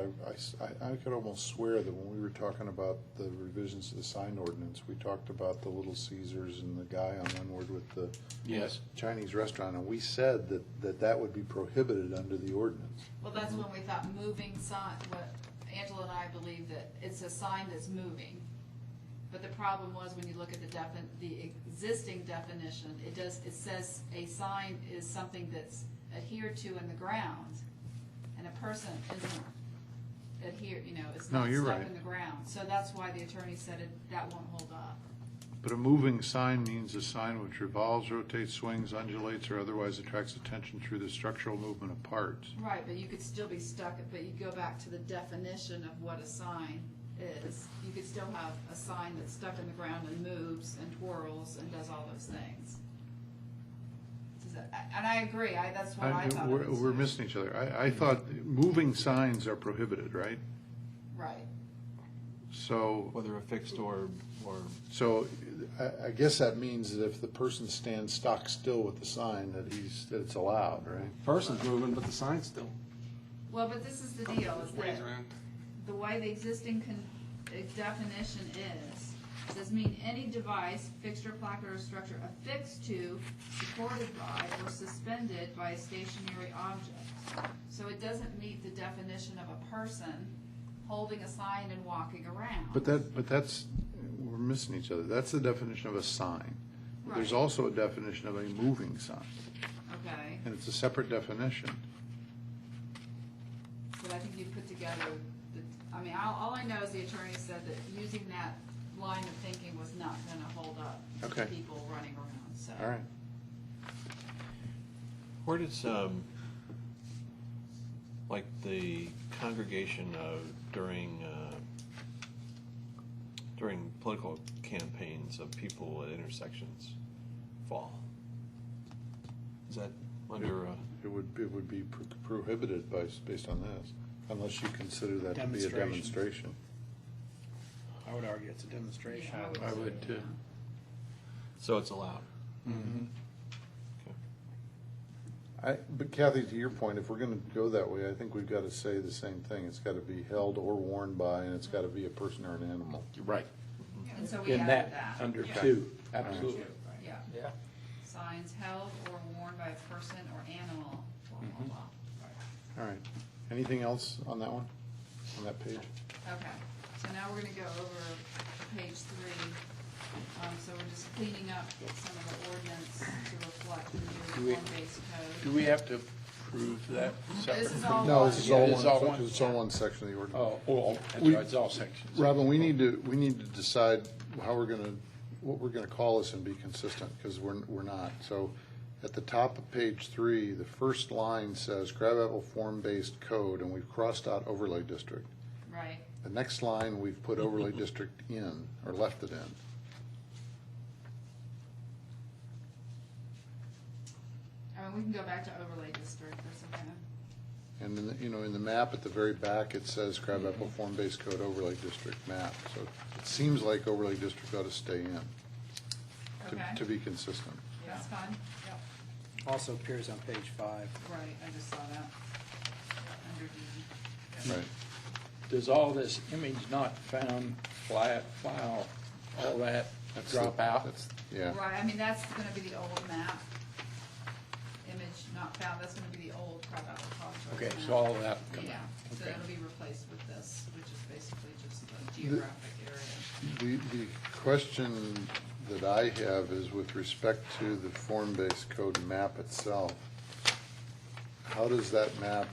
I could almost swear that when we were talking about the revisions to the sign ordinance, we talked about the Little Caesars and the guy on Linwood with the Yes. Chinese restaurant, and we said that would be prohibited under the ordinance. Well, that's when we thought moving sign, what Angela and I believe that it's a sign that's moving. But the problem was when you look at the existing definition, it says a sign is something that's adhered to in the ground, and a person isn't adhered, it's No, not you're stuck right. in the ground. So that's why the attorney said that won't hold up. But a moving sign means a sign which revolves, rotates, swings, undulates, or otherwise attracts attention through the structural movement of parts. Right, but you could still be stuck, but you go back to the definition of what a sign is. You could still have a sign that's stuck in the ground and moves and twirls and does all those things. And I agree, that's what I thought. it was. We're missing each other. I thought moving signs are prohibited, right? Right. So, Whether affixed or so I guess that means that if the person stands stock still with the sign, that it's allowed, right? Person's moving, but the sign's still. Well, but this is the deal, is that Ways around. the way the existing definition is, it says mean any device, fixture, placard, or structure affixed to, supported by, or suspended by a stationary object. So it doesn't meet the definition of a person holding a sign and walking around. But that's, we're missing each other. That's the definition of a sign. But there's Right. also a definition of a moving sign, Okay, and it's a separate definition. but I think you put together, all I know is the attorney said that using that line of thinking was not gonna hold up to Okay. people running around, so. All right. where does, like the congregation during political campaigns of people at intersections fall? Is that under, It would be prohibited based on this, unless you consider that to be a Demonstration. demonstration. I would argue it's a demonstration. Yeah, I would too. so it's allowed? But Kathy, to your point, if we're gonna go that way, I think we've gotta say the same thing. It's gotta be held or worn by, and it's gotta be a person or an animal. Right. And so we In added that, that. under Yeah. two, absolutely. Yeah, Yeah. signs held or worn by a person or animal, blah, blah, blah. All right. Anything else on that one, on that page? Okay, so now we're gonna go over page 3. So we're just cleaning up some of the ordinance to reflect the Do new we- form-based Do code. we have to prove that separate? This is all No, one. this is all It's all one, one? it's all one section of the ordinance. Oh, that's We- right, it's all sections. Robin, we need to decide what we're gonna call this and be consistent, because we're not. So at the top of page 3, the first line says Crabapple form-based code, and we've crossed out overlay district. Right, The next line, we've put overlay district in, or left it in. we can go back to overlay district or some kind of, And in the map at the very back, it says Crabapple form-based code overlay district map. So it seems like overlay district ought to stay in, Okay. to be consistent. that's fine, yep, Also appears on page 5. right, I just saw that. Under D. Right. Does all this image not found, flat, file, all that drop out? Yeah. Right, that's gonna be the old map. Image not found, that's gonna be the old Crabapple Crossroads Okay, map. so all that will come Yeah, out. so Okay. it'll be replaced with this, which is basically just the geographic area. The question that I have is with respect to the form-based code map itself. How does that map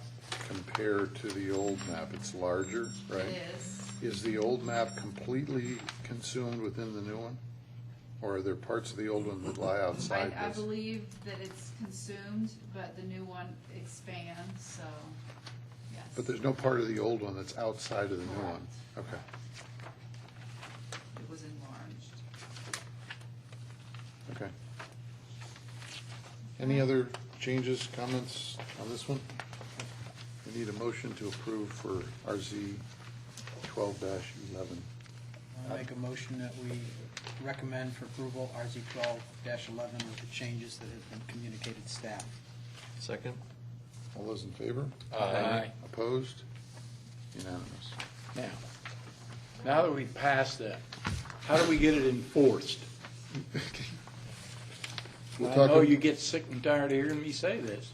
compare to the old map? It's larger, right? It is, Is the old map completely consumed within the new one? Or are there parts of the old one that lie outside I this? believe that it's consumed, but the new one expands, so, yes. But there's no part of the old one that's outside of the new one? Okay. It was enlarged. Okay. Any other changes, comments on this one? We need a motion to approve for RZ 12-11. I'll make a motion that we recommend for approval RZ 12-11 with the changes that have been communicated to staff. Second? All those in favor? Aye. Opposed? Opposed? Unanimous. Now that we've passed that, how do we get it enforced? We'll I talk know ab- you get sick and tired of hearing me say this,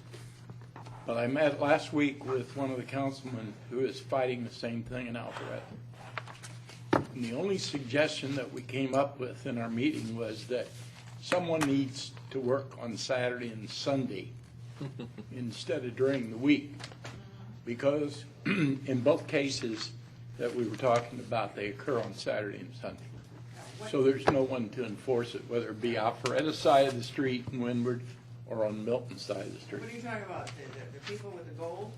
but I met last week with one of the councilmen who is fighting the same thing in Alpharetta. And the only suggestion that we came up with in our meeting was that someone needs to work on Saturday and Sunday instead of during the week. Because in both cases that we were talking about, they occur on Saturday and Sunday. So there's no one to enforce it, whether it be Alpharetta's side of the street in Windward or on Milton's side of the street. What are you talking about? The people with the gold?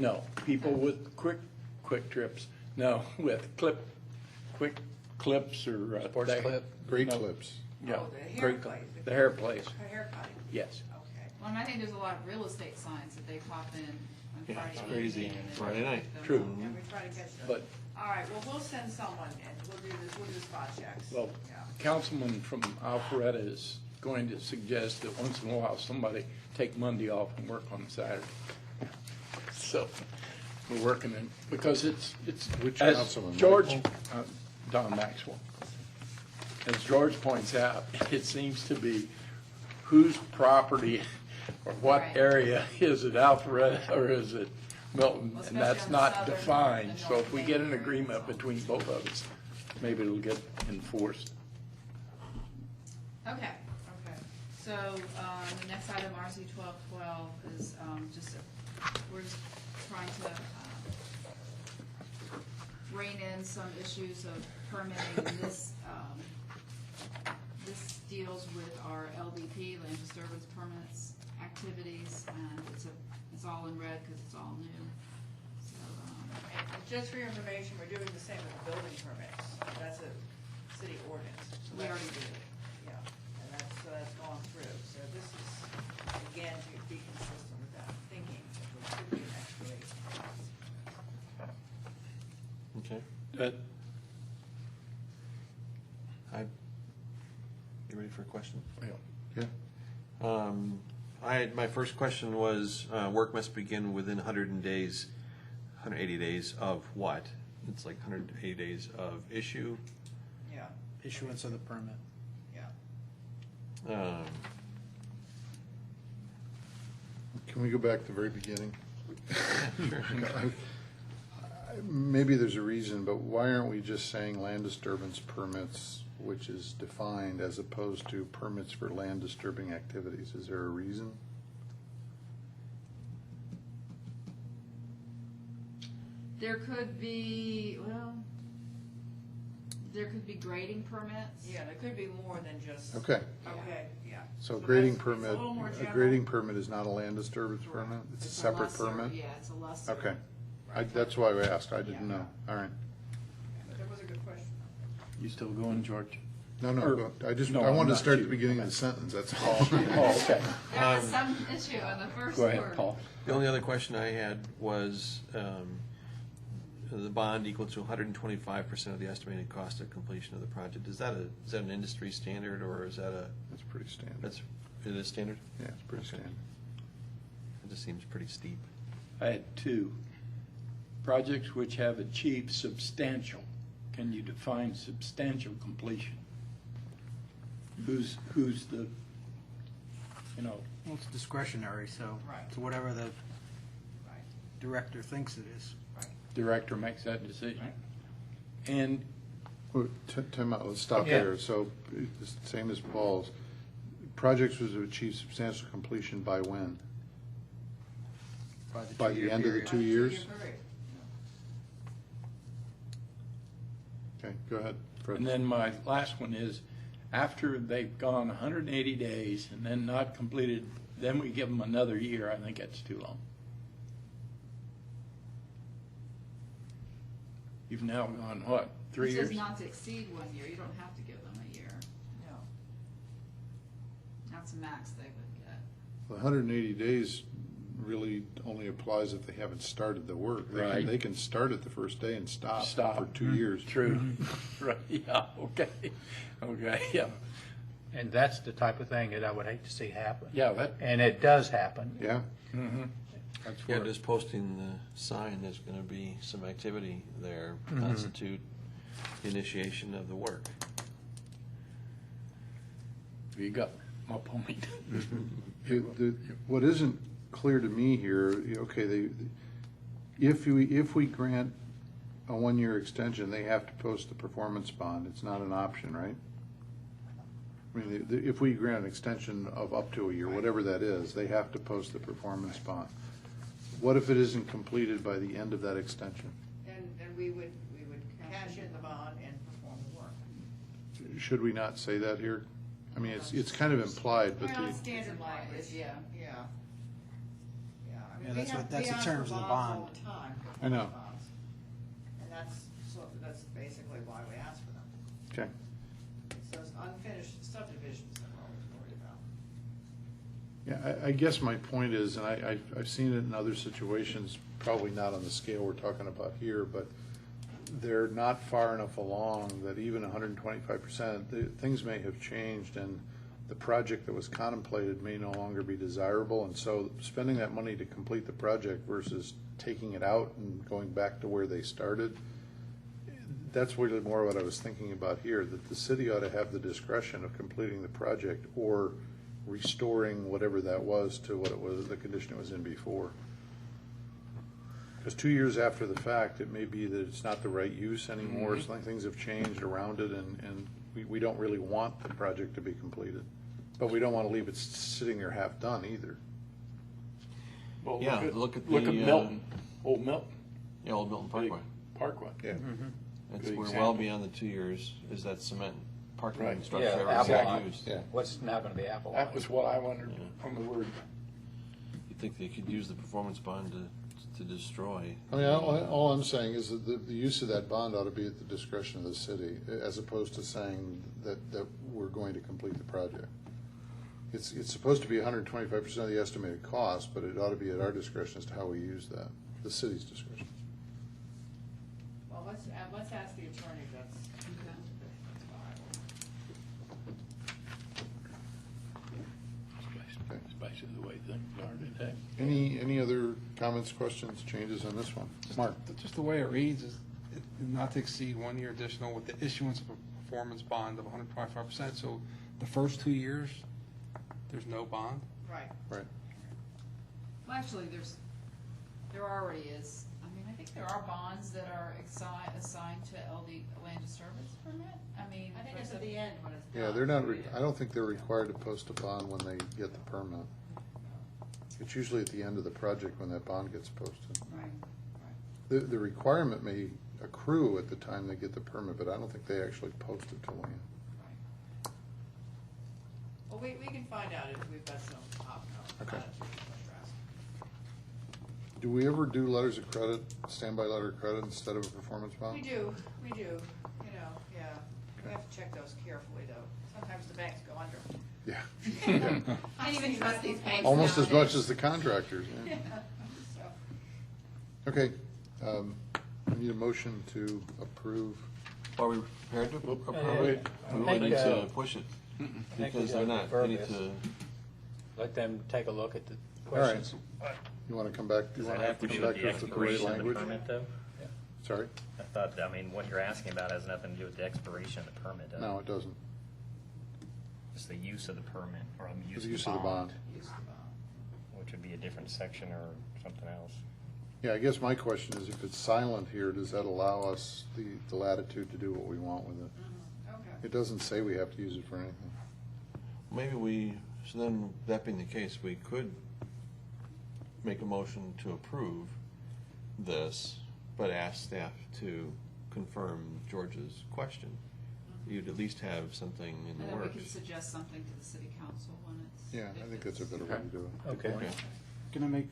No, people with quick trips. No, with quick clips or. Sports clip? Great No. clips. Yeah, Oh, the hair great place. The hair place, Hair cutting? yes. Okay. Well, and I think there's a lot of real estate signs that they pop in on Yeah, Friday it's evening. crazy. and then Friday they night. pick them True. up. And we try to catch them. But, All right, well, we'll send someone and we'll do spot checks. well, Yeah. Councilman from Alpharetta is going to suggest that once in a while, somebody take Monday off and work on Saturday. So, we're working in, because it's, Which as councilman, George, Michael? Don Maxwell. As George points out, it seems to be whose property or what Right. area is it Alpharetta or is it Milton? Well, And that's especially on the not southern defined, and so if we north get an main agreement areas. between both of us, maybe it'll get enforced. Okay. So, the next item, RC 1212, is just, we're just trying to rein in some issues of permitting. And this deals with our LDP, land disturbance permits, activities, and it's all in red because it's all new. So, And just for your information, we're doing the same with building permits. That's a city ordinance. So we that's- already did it. Yeah, and that's gone through. So this is, again, to be consistent with that thinking, which should be an explanation. Okay. That, You ready for a question? Yeah. My first question was, work must begin within 180 days of what? It's like 180 days of issue. Yeah, Issuance of the permit. yeah. Can we go back to the very beginning? Maybe there's a reason, but why aren't we just saying land disturbance permits, which is defined, as opposed to permits for land disturbing activities? Is there a reason? there could be, well, there could be grading permits. Yeah, there could be more than just. Okay, Okay, yeah. so that's- grading it's permit, little more a general. grading permit is not a land disturbance permit? It's a separate lesser- permit? Yeah, it's a lesser. Okay, that's why I asked, I didn't Yeah. know, all right. But that was a good question. you still going, George? No, Or- no, I just, no, I wanted to not start at you. the beginning of the sentence, that's all. Oh, okay. There was some issue on the first Go word. ahead, Paul. The only other question I had was, the bond equal to 125% of the estimated cost of completion of the project. Is that an industry standard, or is that That's pretty standard. it is standard? Yeah, it's pretty Okay. standard. It just seems pretty steep. I had two. Projects which have achieved substantial. Can you define substantial completion? Who's the, you know, Well, it's discretionary, so Right. it's whatever the Right, director thinks it is. right. director makes that decision? Right. And Well, Tim, let's stop Yeah. there. So, it's the same as Paul's. Projects was to achieve substantial completion by when? By the two-year end of the period. 2 years? Two-year period. Okay, go ahead, Fred. And then my last one is, after they've gone 180 days and then not completed, then we give them another year. I think that's too long. You've now gone, what, 3 It years? says not to exceed 1 year, you don't have to give them a year. No. That's the max they would get. The 180 days really only applies if they haven't started the work. Right. They can start it the first day and stop Stop. for 2 years. True. Right, yeah, okay. Okay, yeah. And that's the type of thing that I would hate to see happen. Yeah, that, And it does happen. Yeah? That's Yeah, where, just posting the sign, there's gonna be some activity there, constitute initiation of the work. you got my point. What isn't clear to me here, okay, if we grant a one-year extension, they have to post the performance bond. It's not an option, right? I mean, if we grant an extension of up to a year, whatever that is, they have to post the performance bond. What if it isn't completed by the end of that extension? And we would cash in the bond and perform the work. Should we not say that here? I mean, it's kind of implied, but Well, the, standard language, Yeah. yeah. Yeah, I mean, Yeah, we that's have, what- that's we the ask terms for of the bonds all bond. the time. I know. bonds. And that's basically why we ask for them. okay. It's those unfinished subdivisions that we're always worried about. Yeah, I guess my point is, and I've seen it in other situations, probably not on the scale we're talking about here, but they're not far enough along that even 125%, things may have changed and the project that was contemplated may no longer be desirable. And so spending that money to complete the project versus taking it out and going back to where they started, that's really more what I was thinking about here, that the city ought to have the discretion of completing the project or restoring whatever that was to what it was, the condition it was in before. Because 2 years after the fact, it may be that it's not the right use anymore, some things have changed around it, and we don't really want the project to be completed. But we don't want to leave it sitting there half-done either. Well, Yeah, look at Look the, at Milton, Old Milton, Yeah, Old Milton big Parkway. Parkway. Yeah. It's, Good we're example. well beyond the 2 years, is that cement parking Right. structure Yeah, ever Apple been used? Yeah. What's now gonna be Apple? That was what I wondered on the word. You think they could use the performance bond to destroy? I mean, all I'm saying is that the use of that bond ought to be at the discretion of the city, as opposed to saying that we're going to complete the project. It's supposed to be 125% of the estimated cost, but it ought to be at our discretion as to how we use that, the city's discretion. Well, let's ask the attorney if that's viable. That's basically the way things are today. Any other comments, questions, changes on this one? Mark? Just the way it reads is not to exceed 1 year additional with the issuance of a performance bond of 125%. So the first 2 years, there's no bond? Right. Right. Well, actually, there already is, I mean, I think there are bonds that are assigned to LD, land disturbance permit. I mean. I think it's at the end when it's done. Yeah, they're not, I don't think they're required to post a bond when they get the permit. It's usually at the end of the project when that bond gets posted. Right. The requirement may accrue at the time they get the permit, but I don't think they actually post it to land. Well, we can find out if we've got some Okay. attitude to what you're asking. Do we ever do letters of credit, standby letter of credit instead of a performance bond? We do, you know, yeah. We have to check those carefully, though. Sometimes the banks go under. Yeah. I don't even trust these banks Almost as much nowadays. as the contractors, yeah. So, Okay, I need a motion to approve. Are we prepared to Wait, approve it? I We think, need to uh, push it, think we because gotta they're not, defer we need this. to, Let them take a look at the All right. questions. You want to come back, you Does want that to have to come do with back the with the correct expiration of the language? permit, though? Sorry? I thought, I mean, what you're asking about has nothing to do with the expiration of the permit, does it? No, it doesn't. It's the use of the permit, or The use use of of the bond. use the bond. which would be a different section or something else. Yeah, I guess my question is, if it's silent here, does that allow us the latitude to do what we want with it? Okay. It doesn't say we have to use it for anything. maybe so then, that being the case, we could make a motion to approve this, but ask staff to confirm George's question. You'd at least have something in And the then we can works. suggest something to the city council when it's. Yeah, I think that's a better way to do it. Okay. Okay.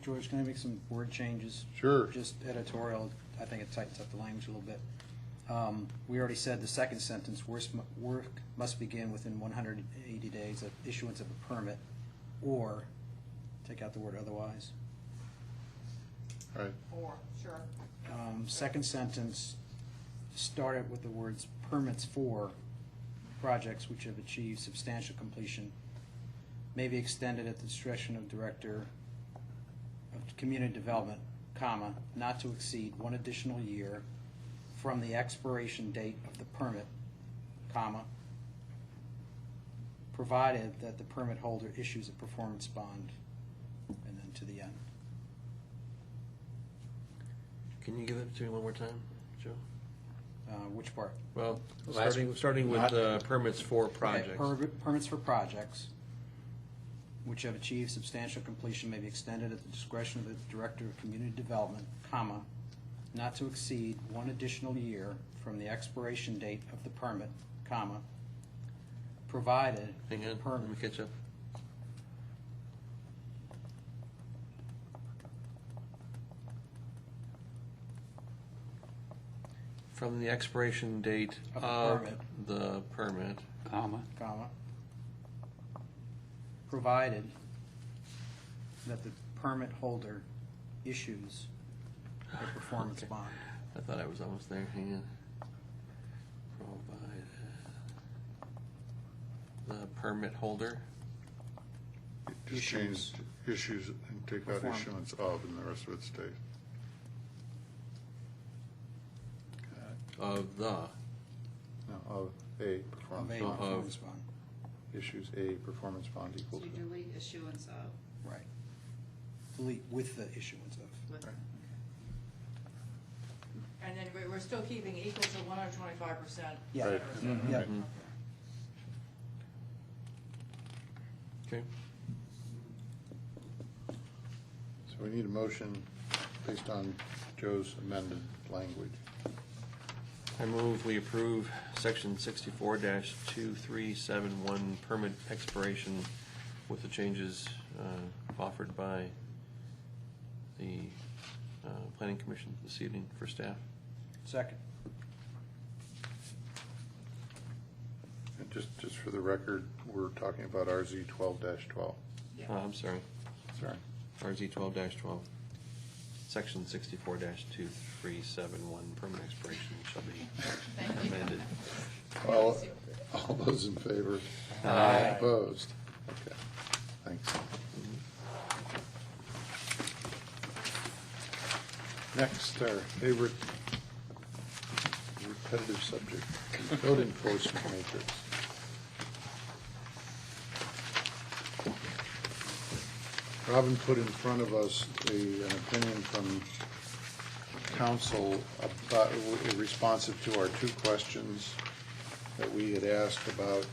George, can I make some word changes? Sure. Just editorial, I think it tightens up the language a little bit. We already said the second sentence, work must begin within 180 days of issuance of a permit, or take out the word otherwise. All right, Or, sure. Second sentence, start it with the words permits for projects which have achieved substantial completion, may be extended at the discretion of director of community development, comma, not to exceed one additional year from the expiration date of the permit, comma, provided that the permit holder issues a performance bond, and then to the end. Can you give it to me one more time, Joe? Which part? Well, Last- starting with permits for projects. Okay, permits for projects which have achieved substantial completion may be extended at the discretion of the Director of Community Development, comma, not to exceed one additional year from the expiration date of the permit, comma, provided Hang on, permit. let me catch up. From the expiration date Of the of permit. the permit, Comma. Provided that the permit holder issues a performance bond. I thought I was almost there, hang on. Provided the permit holder, Just change issues and take out Perform. issuance of, and the rest of it stays. of the, No, of a Of performance a bond. performance bond, Issues a performance bond So equal you to. delete issuance of. right. Delete with the issuance of. With- Right. And then we're still keeping equal to 125%. Yeah. Right. Yeah. okay. So we need a motion based on Joe's amended language. I move we approve section 64-2371 permit expiration with the changes offered by the planning commission this evening for staff. Second. And just for the record, we're talking about RZ 12-12. I'm sorry, Sorry. RZ 12-12. Section 64-2371 permit expiration shall be Thank you. amended. All those in favor? Aye. Opposed? Okay, thanks. Next, our favorite repetitive subject, code enforcement matrix. Robin put in front of us an opinion from council about, responsive to our two questions that we had asked about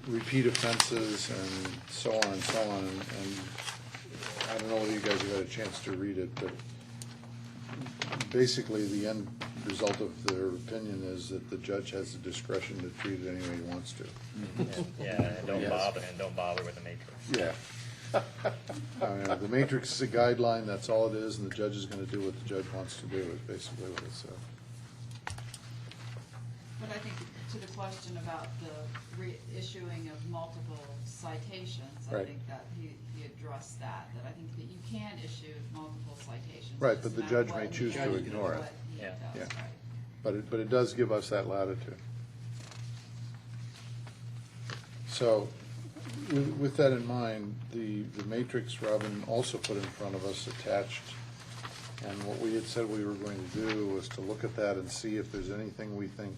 repeat offenses and so on and so on. And I don't know whether you guys have had a chance to read it, but basically the end result of their opinion is that the judge has the discretion to treat it any way he wants to. Yeah, and don't Yes. bother with the matrix. Yeah. The matrix is a guideline, that's all it is, and the judge is gonna do what the judge wants to do, is basically what it says. But I think to the question about the reissuing of multiple citations, I Right. think that he addressed that I think that you can issue multiple citations. Right, just but the matter judge what may he choose to does, ignore it. what he Yeah. does, Yeah. right. But it does give us that latitude. So, with that in mind, the matrix Robin also put in front of us attached, and what we had said we were going to do was to look at that and see if there's anything we think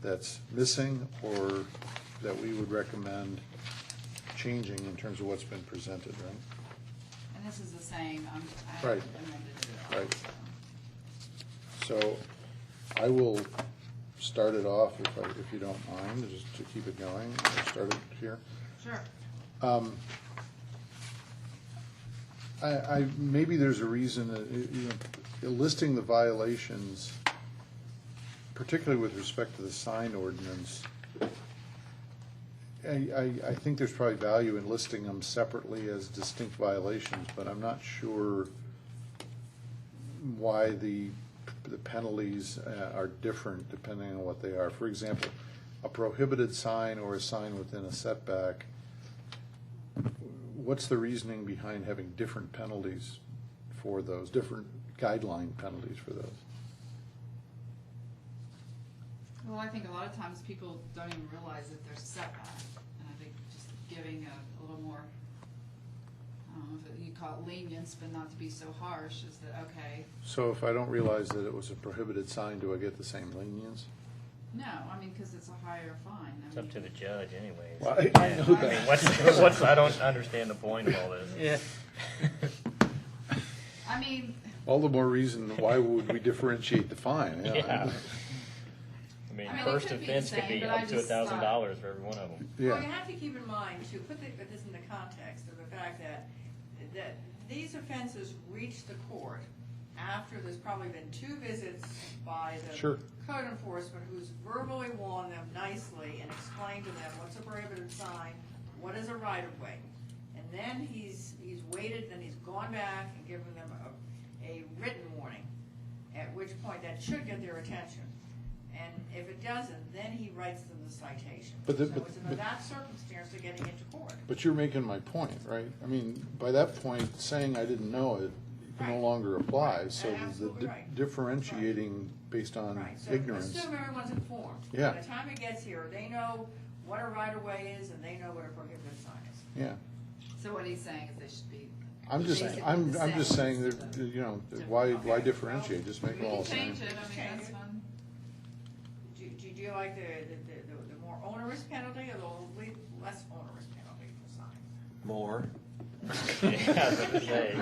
that's missing or that we would recommend changing in terms of what's been presented, right? And this is the same, I Right. amended it. Right. So I will start it off if you don't mind, just to keep it going. I'll start it here. Sure. Maybe there's a reason, listing the violations, particularly with respect to the sign ordinance, I think there's probably value in listing them separately as distinct violations, but I'm not sure why the penalties are different depending on what they are. For example, a prohibited sign or a sign within a setback, what's the reasoning behind having different penalties for those, different guideline penalties for those? Well, I think a lot of times people don't even realize that there's a setback, and I think just giving a little more You call it lenience, but not to be so harsh, is that, okay, So if I don't realize that it was a prohibited sign, do I get the same lenience? no, I mean, because it's a higher fine. It's up to the judge anyways. Well, I know I mean, what's, I don't understand the point of all this. I mean, All the more reason, why would we differentiate the fine? Yeah. I mean, I mean, it first could be offense the could be same, but I up to just thought- $1,000 for every one of them. Well, Yeah, you have to keep in mind, to put this in the context of the fact that these offenses reach the court after there's probably been 2 visits by the Sure. code enforcement who's verbally warned them nicely and explained to them what's a prohibited sign, what is a right-of-way. And then he's waited, then he's gone back and given them a written warning, at which point that should get their attention. And if it doesn't, then he writes them the citation. But the- So but- it's in but- that circumstance they're getting into court. but you're making my point, right? I mean, by that point, saying I didn't know it no Right. longer applies. So That's the absolutely right. differentiating based on Right, so ignorance. assume everyone's informed. Yeah. By the time it gets here, they know what a right-of-way is and they know what a prohibited sign is. Yeah. so what he's saying is they should be. I'm just basically I'm the just same. saying that, you know, why differentiate? Just make We them all can the same. change it, I mean, that's fine. Do you like the more onerous penalty or the less onerous penalty for signs? More. Yeah, I was about to say.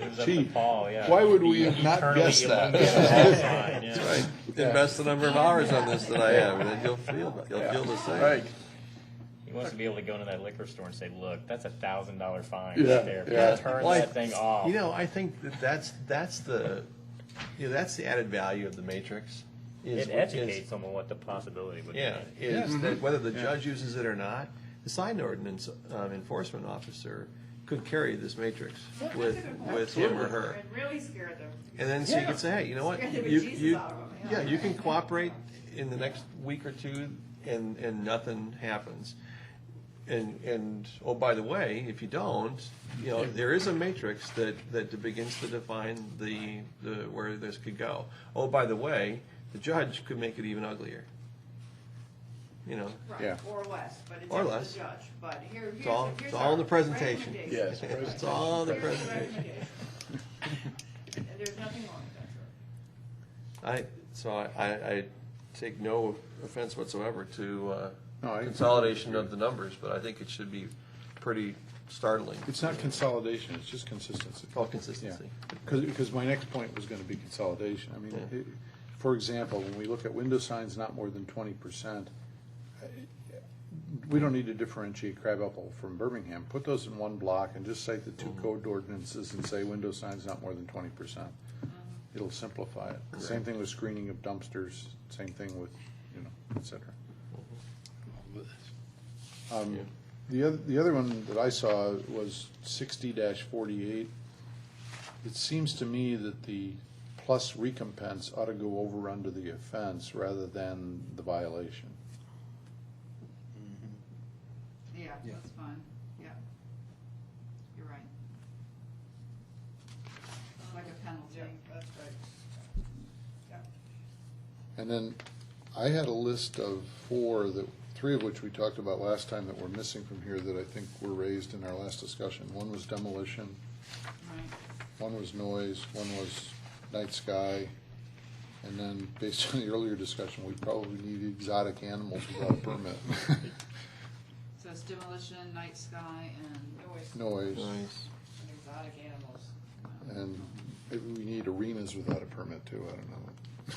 It was up Gee, to Paul, yeah. why would we The have not eternally guessed that? illegal sign, yeah. That's right. Invest the number of hours on this that I have, and then you'll feel the same. Right. He wants to be able to go into that liquor store and say, look, that's $1,000 fine Yeah, right there. yeah. Turn Well, that thing off. You know, I think that's the added value of the matrix. It educates them on what the possibility would be. Yeah, is that whether the judge uses it or not, the sign ordinance enforcement officer could carry this matrix with him or her. It really scared them. And then so you could say, hey, you know what? Scared the You, bejesus you, out of 'em, yeah, you can cooperate in the next week or two and nothing happens. And oh, by the way, if you don't, you know, there is a matrix that begins to define the where this could go. Oh, by the way, the judge could make it even uglier. You know, Right, Yeah. or less, but it's Or up to less. the judge. But here's It's all our in the presentation. recommendation. Yes, it's all in the Here's the presentation. recommendation. And there's nothing wrong with that, sir. I take no offense whatsoever to No, I- consolidation of the numbers, but I think it should be pretty startling. It's not consolidation, it's just consistency. All consistency. Because my next point was gonna be consolidation. I mean, Yeah. for example, when we look at window signs not more than 20%, we don't need to differentiate Crabapple from Birmingham. Put those in one block and just cite the 2 code ordinances and say window signs not more than 20%. It'll simplify it. Same thing with screening of dumpsters, same thing with, et cetera. The other one that I saw was 60-48. It seems to me that the plus recompense ought to go over under the offense rather than the violation. Yeah, Yeah. that's fine, yeah. You're right. Like a penalty. That's right. Yeah. And then I had a list of 4 that, 3 of which we talked about last time that were missing from here that I think were raised in our last discussion. One was demolition, Right. one was noise, one was night sky, and then based on the earlier discussion, we probably need exotic animals without a permit. So it's demolition, night sky, and Noise, And exotic animals. and maybe we need arenas without a permit too, I don't know.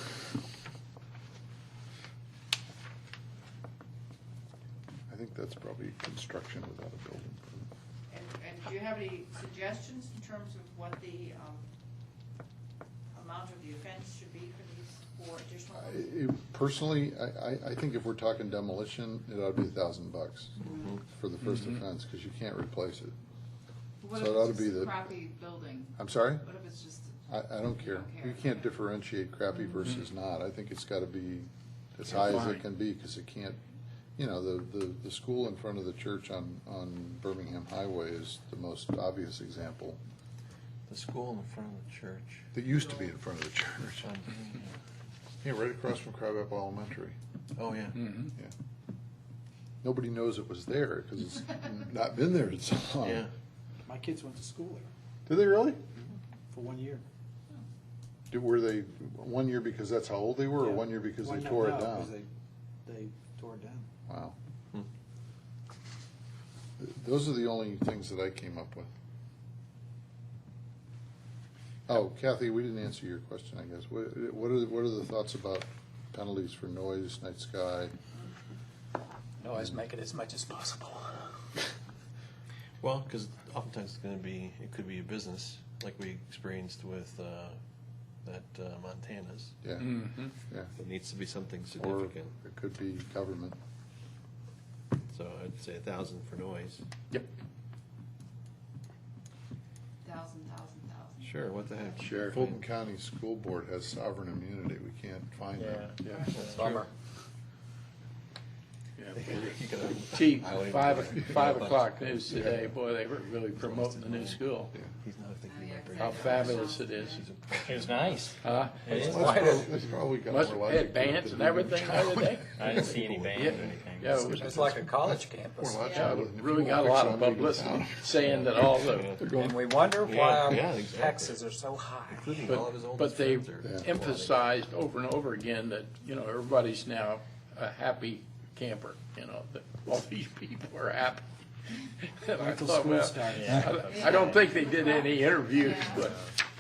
I think that's probably construction without a building permit. And do you have any suggestions in terms of what the amount of the offense should be for these 4 additional ones? Personally, I think if we're talking demolition, it ought to be $1,000 for the first offense, because you can't replace it. what So if it ought it's to be just a the- crappy building? I'm sorry? What if it's just, I don't care. don't care, You can't okay. differentiate crappy versus not. I think it's gotta be as high as it can be, because it can't, the school in front of the church on Birmingham Highway is the most obvious example. The school in front of the church. That used to be in front of the church. Yeah, right across from Crabapple Elementary. Oh, yeah. Yeah. Nobody knows it was there, because it's not been there in so long. Yeah. My kids went to school there Did they really? for 1 year. Were they 1 year because that's how old they were, or Yeah. 1 year because they No, tore it no, down? 'cause They tore it down. Wow. Those are the only things that I came up with. Oh, Kathy, we didn't answer your question, I guess. What are the thoughts about penalties for noise, night sky? Always make it as much as possible. Well, because oftentimes it's going to be, it could be a business, like we experienced with that Montana's. Yeah, Mm-hmm. yeah. It needs to be something Or significant. it could be government. So I'd say 1,000 for noise. Yep. 1,000. Sure, what the heck? Sure. Fulton County School Board has sovereign immunity. We can't find that. Yeah. Bummer. You gotta- Gee, I wouldn't five even- o'clock news today, boy, they were really promoting the new school. He's not thinking about bringing How it up. fabulous it is. It was nice. Huh? It is. It's probably got Must more have logic had to it bands than and we everything would the other count. day. I didn't see any band or anything. Yeah, it was, It's like a college campus. More yeah, logic. If you really won't got a fix lot it, of I'm leaving publicity town. saying that all the, And we wonder why Yeah, our exactly. taxes are so high. Including all of his oldest but they friends are- emphasized over and over again that, everybody's now a happy camper, that all these people are happy. And I Wait till thought, school well, starts. I don't think they did any interviews, but,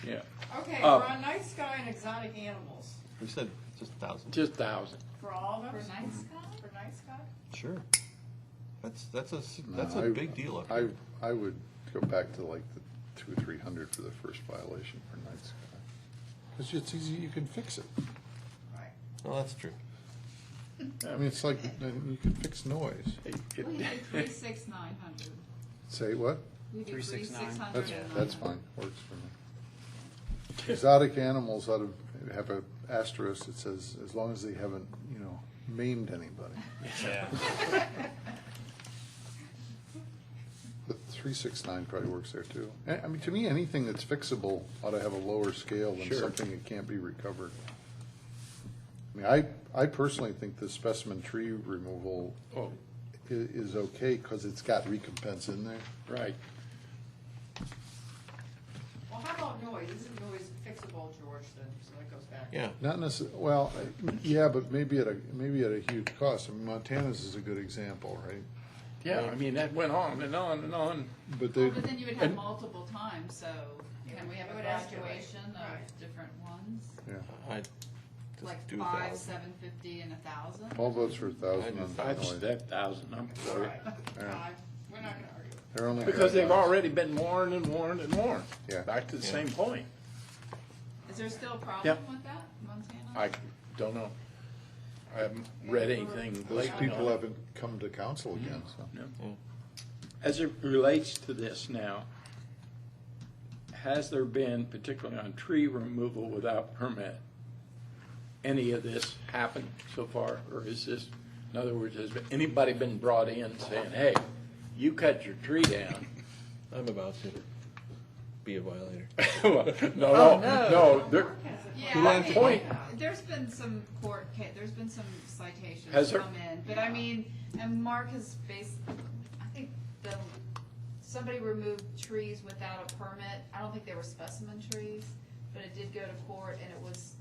yeah, Okay, Uh, we're on night sky and exotic animals. We said just 1,000. just 1,000. For all of For us? night sky? For night sky? Sure. That's No, a big deal up here. I would go back to like the 200 or 300 for the first violation for night sky. Because it's easy, you can fix it. Right. Well, that's true. I mean, it's like, you can fix noise. Well, you do 3,6,900. Say what? You do 3,6,900. 3,600 That's fine, works for me. Exotic animals ought to have a asterisk that says, as long as they haven't, maimed anybody. Yeah. But 369 probably works there too. I mean, to me, anything that's fixable ought to have a lower scale than Sure. something that can't be recovered. I mean, I personally think the specimen tree removal Oh, is okay because it's got recompense in there. right. Well, how about noise? Isn't noise fixable, George, then, so that goes back? Yeah. Not necessarily, well, yeah, but maybe at a huge cost. I mean, Montana's is a good example, right? Yeah, I mean, that went on and on and on. But they, But then you would have multiple times, so can we have It a would escalate. graduation Right. of different ones? yeah, I'd just Like do 5, 1,000. 750, and 1,000? all votes for 1,000 on I'd noise. step 1,000, I'm All sorry. right, Yeah. fine. We're not gonna argue. They're only Because they've guidelines. already been warned and warned and warned. Yeah. Back to the Yeah. same point. Is there still a problem Yep. with that, Montana? I don't know. I haven't read anything Those lately people on it. haven't come to council again, so. No. As it relates to this now, has there been, particularly on tree removal without permit, any of this happened so far? Or is this, in other words, has anybody been brought in saying, hey, you cut your tree down? I'm about to be a violator. No, there, Yeah, One I mean, point. There's been some there's been some citations Has there? come in, but I mean, and Mark has I think somebody removed trees without a permit. I don't think they were specimen trees, but it did go to court, and it was,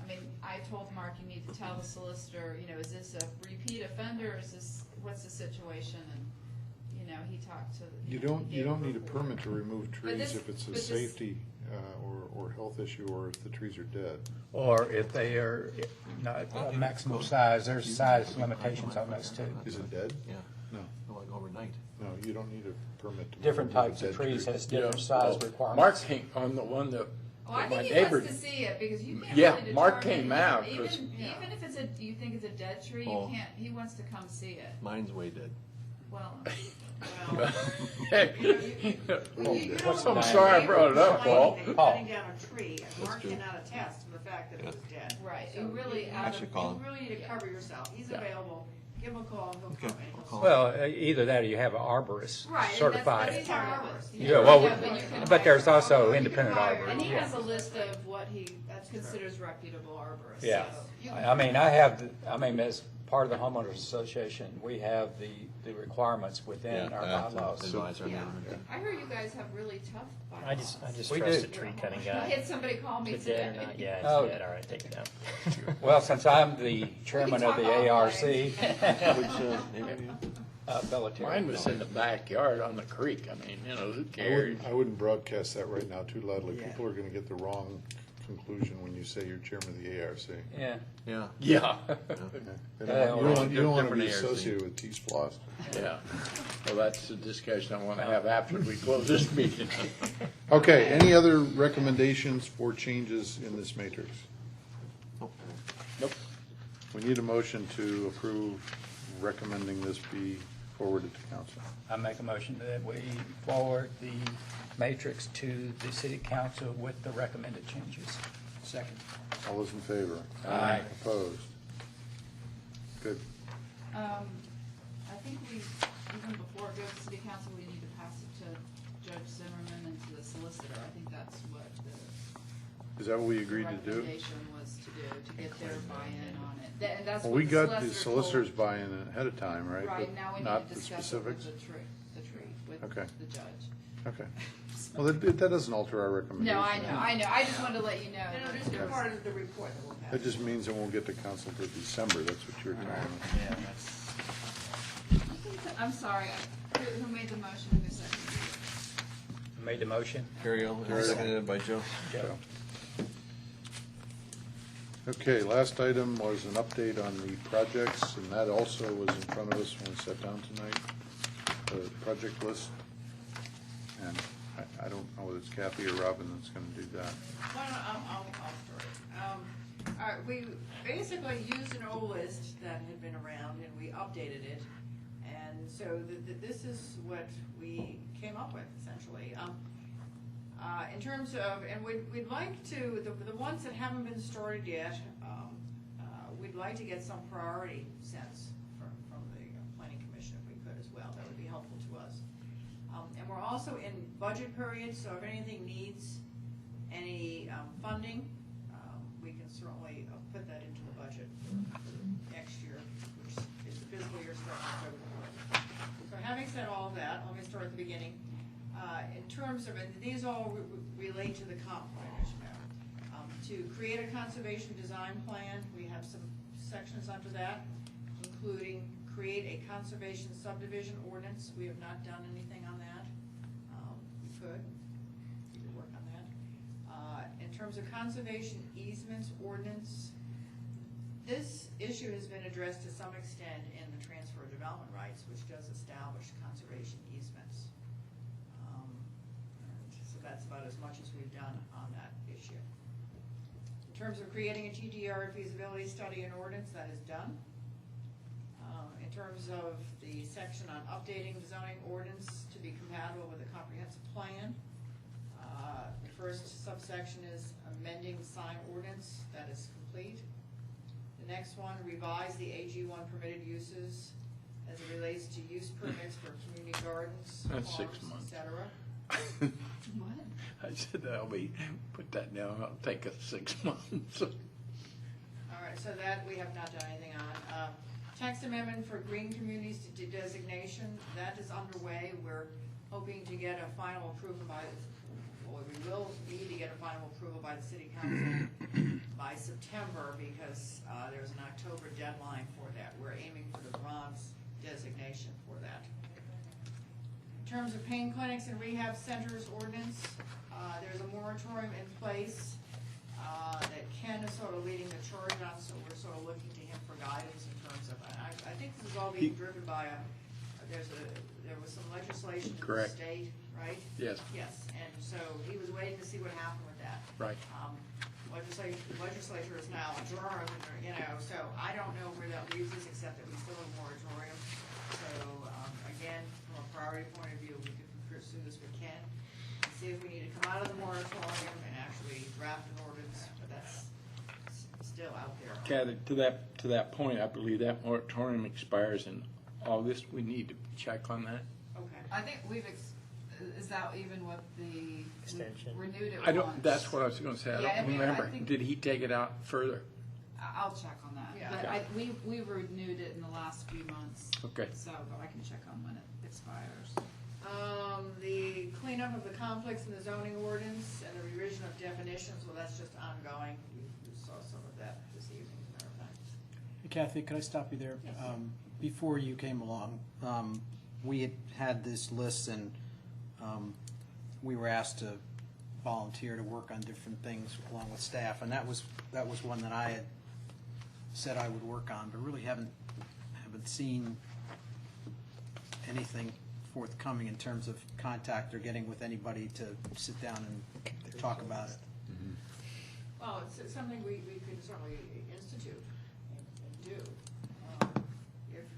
I mean, I told Mark, you need to tell the solicitor, is this a repeat offender, or is this, what's the situation? And, he talked to. You he don't gave need a report. permit to remove trees this- if it's a but this- safety or health issue, or if the trees are dead. Or if they are not a maximum size, there's size limitations on those too. Is it dead? Yeah. No, Like overnight. no, you don't need a permit to. Different remove a types of dead trees tree. has different Yeah. size Mark requirements. came on the one that Well, I my think he neighbor. wants to see it, because you can't Yeah, really Mark determine- came out, Even, 'cause- even if you think it's a dead tree, Oh. you can't, he wants to come see it. Mine's way dead. Well, Hey, What's the I'm name? sorry I brought it up, Paul. Cutting down a tree, and Mark cannot attest to the fact that it was dead. right, So you really, I should call You him. really need to cover yourself. He's available. Give him a call, and he'll come. and he'll call Well, either that or you have an arborist right, and certified. that's part of it. Yeah, well, but you can but there's hire- also you can independent hire- arborists, And he yeah. has a list of what he considers reputable arborists. Yeah, so you- I mean, I have, I mean, as part of the homeowners association, we have the requirements within our bylaws. Advise our Yeah, member. I hear you guys have really tough bylaws. I just We trust do. the tree cutting I guy. had somebody call me Is it dead today. or not? Yeah, Oh. it's dead. All right, take it down. Well, since I'm the chairman of the talk ARC, Belletary. Mine was in the backyard on the creek. I mean, who cares? I wouldn't broadcast that right now too loudly. Yeah. People are gonna get the wrong conclusion when you say you're chairman of the ARC. Yeah. Yeah. Yeah, You Yeah, don't wanna be different ARC. associated with T-Splosh. yeah. Well, that's the discussion I want to have after we close this meeting. Okay, any other recommendations for changes in this matrix? Nope. We need a motion to approve recommending this be forwarded to council. I make a motion that we forward the matrix to the city council with the recommended changes. Second. All those in favor? Aye. Opposed? Good. I think even before it goes to city council, we need to pass it to Judge Zimmerman and to the solicitor. I think that's what the Is that what we agreed to do? recommendation was to do, to get their buy-in on it. And that's Well, what we the got the solicitor solicitor's told- buy-in ahead of time, right? Right, But now we not need the to discuss it specifics? with the tree, with Okay. the judge. Okay. Well, that doesn't alter our recommendation. No, I know. I just wanted to let you know. And it'll just be part of the report that we'll have. That just means it won't get to council till December, that's what you're telling us. Yeah, that's. I'm sorry, who made the motion? Who seconded it? Made the motion. Carry on, seconded by Joe. Joe. Okay, last item was an update on the projects, and that also was in front of us when we sat down tonight, the project list. And I don't know whether it's Kathy or Robin that's gonna do that. Why don't, I'll start it. All right, we basically used an old list that had been around and we updated it. And so this is what we came up with essentially. In terms of, and we'd like to, the ones that haven't been started yet, we'd like to get some priority sense from the planning commission if we could as well. That would be helpful to us. And we're also in budget period, so if anything needs any funding, we can certainly put that into the budget for next year, which is the fiscal year starting October 4th. So having said all of that, let me start at the beginning. In terms of, and these all relate to the comp plan, as you know. To create a conservation design plan, we have some sections under that, including create a conservation subdivision ordinance. We have not done anything on that. We could work on that. In terms of conservation easements ordinance, this issue has been addressed to some extent in the transfer of development rights, which does establish conservation easements. So that's about as much as we've done on that issue. In terms of creating a TDR feasibility study and ordinance, that is done. In terms of the section on updating the zoning ordinance to be compatible with a comprehensive plan, the first subsection is amending the sign ordinance, that is complete. The next one, revise the AG1 permitted uses as it relates to use permits for community gardens, That's 6 farms, months. et cetera. What? I said, put that down, it'll take us 6 months. All right, so that we have not done anything on. Text amendment for green communities to designation, that is underway. We're hoping to get a final approval by, well, we will need to get a final approval by the city council by September because there's an October deadline for that. We're aiming for the bronze designation for that. In terms of pain clinics and rehab centers ordinance, there's a moratorium in place that Ken is sort of leading the charge on, so we're sort of looking to him for guidance in terms of, I think this is all being driven by there was some legislation in the Correct. state, right? Yes. Yes, and so he was waiting to see what happened with that. Right. Legislature is now adjourned, so I don't know where that leaves us, except that we still have a moratorium. So, again, from a priority point of view, we could pursue this we can, and see if we need to come out of the moratorium and actually draft an ordinance, but that's still out there. Kathy, to that point, I believe that moratorium expires in August. We need to check on that. Okay. I think is that even what the Extension. we renewed it I don't, once. that's what I was gonna say. I Yeah, don't I mean, remember. I think- Did he take it out further? I'll check on that. Yeah. But we renewed it in the last few months. Okay. So, but I can check on when it expires. The cleanup of the conflicts in the zoning ordinance and the revision of definitions, well, that's just ongoing. We saw some of that this evening, as a matter of fact. Kathy, could I stop you there? Yes. Before you came along, we had this list, and we were asked to volunteer to work on different things along with staff, and that was one that I had said I would work on, but really haven't seen anything forthcoming in terms of contact or getting with anybody to sit down and talk about it. Well, it's something we could certainly institute and do,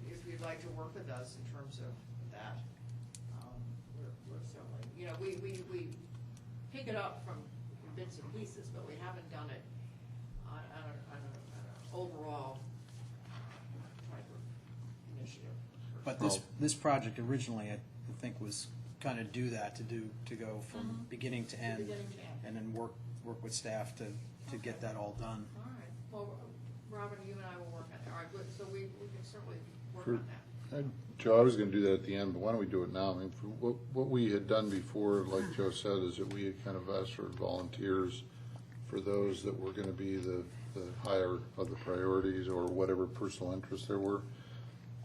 if you'd like to work with us in terms of that. We're certainly, you know, we pick it up from bits and pieces, but we haven't done it on an overall type of initiative. But this project originally, I think, was kind of do that, to go from beginning to end. Beginning to end. And then work with staff to get that all done. All right, well, Robin, you and I will work on it. All right, good. So we can certainly work For- on that. Joe, I was gonna do that at the end, but why don't we do it now? I mean, for what we had done before, like Joe said, is that we had kind of asked for volunteers for those that were gonna be the higher of the priorities or whatever personal interests there were.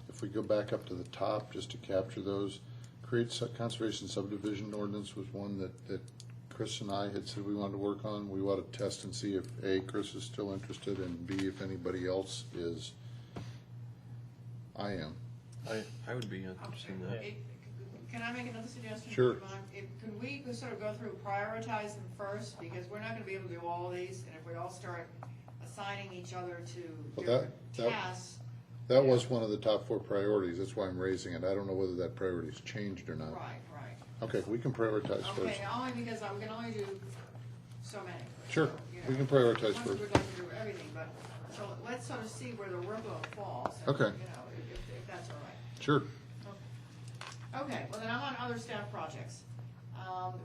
If we go back up to the top, just to capture those, conservation subdivision ordinance was one that Chris and I had said we wanted to work on. We want to test and see if A, Chris is still interested, and B, if anybody else is. I am. I would be interested in that. Can I make another suggestion? Sure. If you mind? Can we sort of go through, prioritize them first, because we're not gonna be able to do all of these, and if we all start assigning each other to Well, different that- tasks. That was one of the top 4 priorities. That's why I'm raising it. I don't know whether that priority's changed or not. Right. Okay, we can prioritize first. Okay, only because we can only do so many. Sure, So, you know, we can prioritize once first. we'd like to do everything, but, so let's sort of see where the workload falls. and, Okay. You know, if that's all right. Sure. Okay, well then I'm on other staff projects.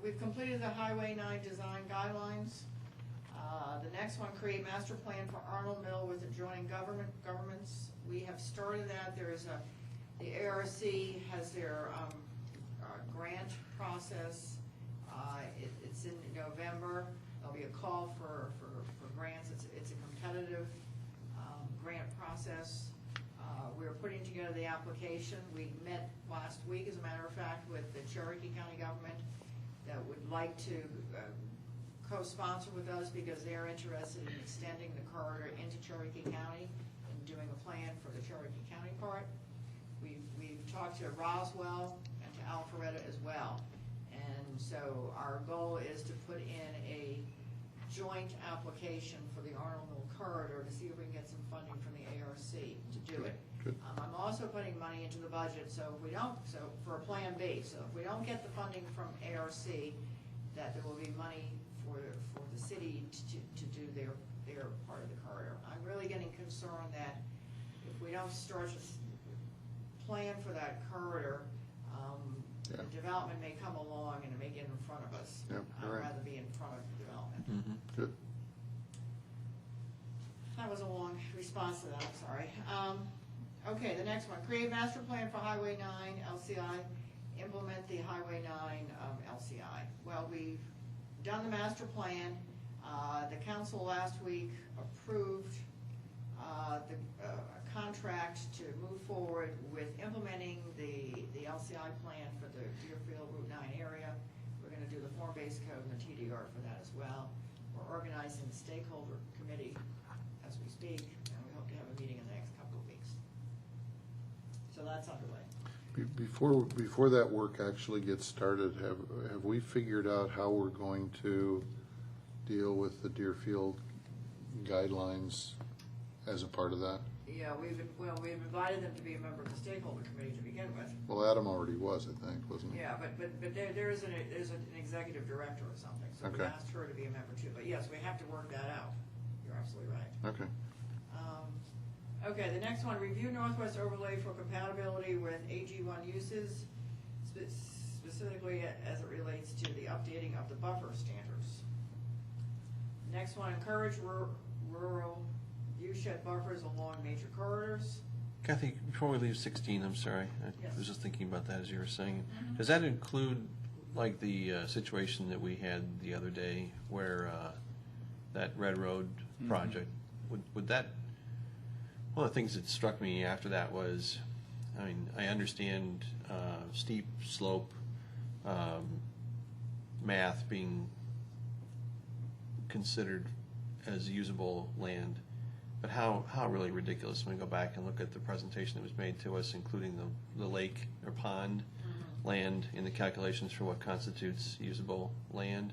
We've completed the Highway 9 design guidelines. The next one, create master plan for Arnold Mill with adjoining governments. We have started that. There is the ARC has their grant process. It's in November. There'll be a call for grants. It's a competitive grant process. We're putting together the application. We met last week, as a matter of fact, with the Cherokee County government that would like to co-sponsor with us because they're interested in extending the corridor into Cherokee County and doing a plan for the Cherokee County part. We've talked to Roswell and to Alpharetta as well. And so our goal is to put in a joint application for the Arnold Mill corridor to see if we can get some funding from the ARC to do it. Good. I'm also putting money into the budget, so if we don't, for a plan B, so if we don't get the funding from ARC, that there will be money for the city to do their part of the corridor. I'm really getting concerned that if we don't start to plan for that corridor, Yeah. the development may come along and it may get in front of us. Yep, I'd you're right. rather be in front of the development. Good. That was a long response to that, I'm sorry. Okay, the next one, create master plan for Highway 9 LCI, implement the Highway 9 LCI. Well, we've done the master plan. The council last week approved the contract to move forward with implementing the LCI plan for the Deerfield Route 9 area. We're gonna do the form-based code and the TDR for that as well. We're organizing the stakeholder committee as we speak, and we hope to have a meeting in the next couple of weeks. So that's underway. Before that work actually gets started, have we figured out how we're going to deal with the Deerfield guidelines as a part of that? Yeah, we've invited them to be a member of the stakeholder committee to begin with. Well, Adam already was, I think, wasn't he? Yeah, but there's an executive director or something, so we Okay. asked her to be a member too. But yes, we have to work that out. You're absolutely right. Okay. Okay, the next one, review Northwest overlay for compatibility with AG1 uses, specifically as it relates to the updating of the buffer standards. Next one, encourage rural view shed buffers along major corridors. Kathy, before we leave 16, I'm sorry, I Yes. was just thinking about that as you were saying. Does that include, like, the situation that we had the other day where that Red Road project, would that, one of the things that struck me after that was, I mean, I understand steep slope math being considered as usable land, but how really ridiculous when we go back and look at the presentation that was made to us, including the lake or pond land in the calculations for what constitutes usable land.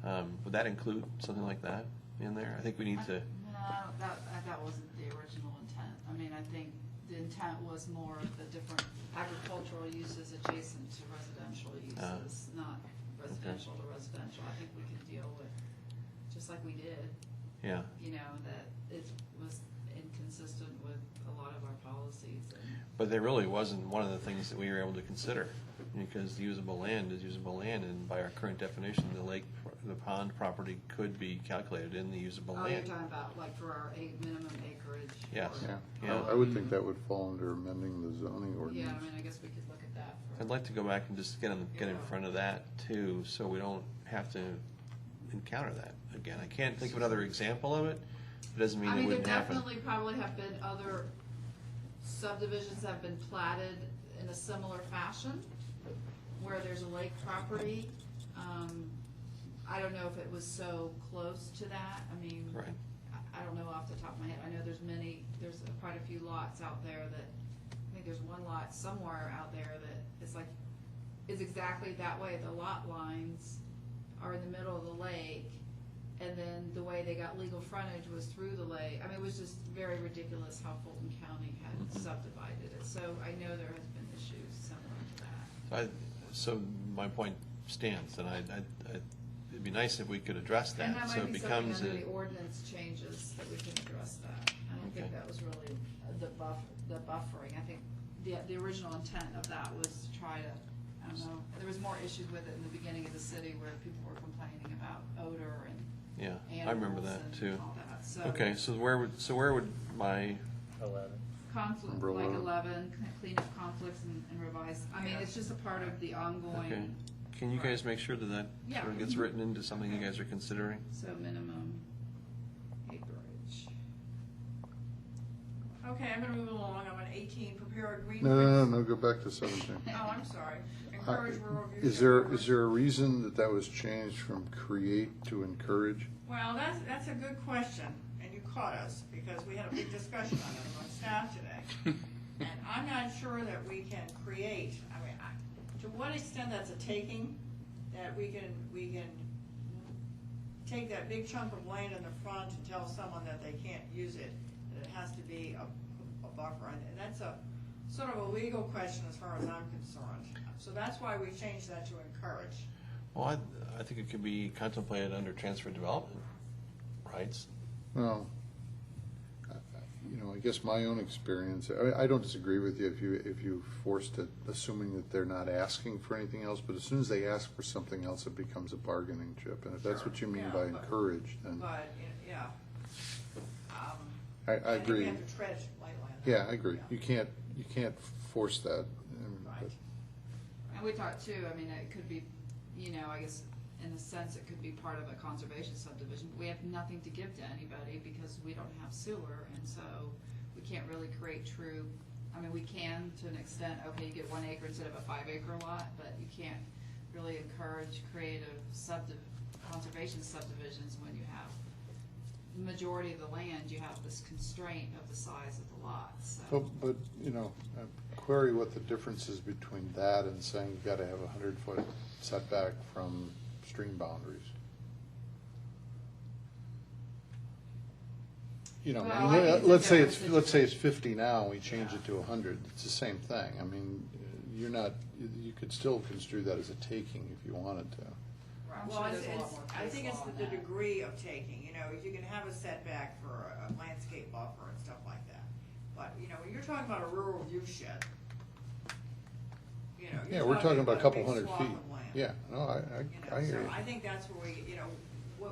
Would that include something like that in there? I think we need to, No, that wasn't the original intent. I mean, I think the intent was more the different agricultural uses adjacent to residential uses, not residential to residential. I think we could deal with, just like we did, yeah. you know, that it was inconsistent with a lot of our policies. But there really wasn't one of the things that we were able to consider, because usable land is usable land, and by our current definition, the pond property could be calculated in the usable Oh, you're land. talking about like for our minimum acreage? Yes. or- Yeah, I would think that would fall under amending the zoning Yeah, ordinance. I mean, I guess we could look at that for. I'd like to go back and just get in front of that too, so we don't have to encounter that again. I can't think of another example of it. It doesn't mean I it mean, there wouldn't happen. definitely probably have been other subdivisions that have been platted in a similar fashion, where there's a lake property. I don't know if it was so close to that, I mean. Right. I don't know off the top of my head, I know there's quite a few lots out there that, I think there's one lot somewhere out there that is like, is exactly that way, the lot lines are in the middle of the lake, and then the way they got legal frontage was through the lake. I mean, it was just very ridiculous how Fulton County had subdivided it, so I know there has been issues similar to that. So my point stands, and it'd be nice if we could address And that, that so might it be something becomes under a, the ordinance changes that we can address that. I don't think Okay. that was really the buffering. I think the original intent of that was to try to, I don't know, there was more issues with it in the beginning of the city where people were complaining about odor and yeah, I remember animals that and too. all that. So Okay, so where would my, 11. conflict, Number like 11. 11, clean up conflicts and revise. I mean, it's just a part of the okay, ongoing, can you guys make sure that that Yeah. sort of gets written into something you guys are considering? so minimum acreage. Okay, I'm gonna move along, I'm on 18, prepare a green. No, go back to 17. Oh, I'm sorry, encourage rural view. Is shed there, buffers. is there a reason that was changed from create to encourage? Well, that's a good question, and you caught us, because we had a big discussion on it on staff today. And I'm not sure that we can create, I mean, to what extent that's a taking, that we can take that big chunk of land in the front and tell someone that they can't use it, that it has to be a buffer, and that's a sort of a legal question as far as I'm concerned. So that's why we changed that to encourage. Well, I think it could be contemplated under transfer development rights. Well, I guess my own experience, I don't disagree with you if you forced it, assuming that they're not asking for anything else, but as soon as they ask for something else, it becomes a bargaining chip, and if that's what you mean Yeah, by but- encourage, then But, yeah. I I think agree. we have to tread lightly on that. Yeah, I agree. Yeah. You can't force that. Right. And we talked too, I mean, it could be, I guess, in a sense, it could be part of a conservation subdivision. We have nothing to give to anybody because we don't have sewer, and so we can't really create true, I mean, we can to an extent, okay, you get 1 acre instead of a 5-acre lot, but you can't really encourage creative conservation subdivisions when you have the majority of the land, you have this constraint of the size of the lots, so. But query what the difference is between that and saying you've got to have a 100-foot setback from stream boundaries. Well, I think let's say it's a let's say it's 50 now, and we change it to 100. It's the same thing. I mean, you could still construe that as a taking if you wanted to. I'm Well, sure it's, there's a lot more I case think it's law on the that. degree of taking, you can have a setback for a landscape buffer and stuff like that. But, when you're talking about a rural view shed, Yeah, we're talking about a couple big hundred swath feet. of land. Yeah, no, I hear So I you. think that's where we,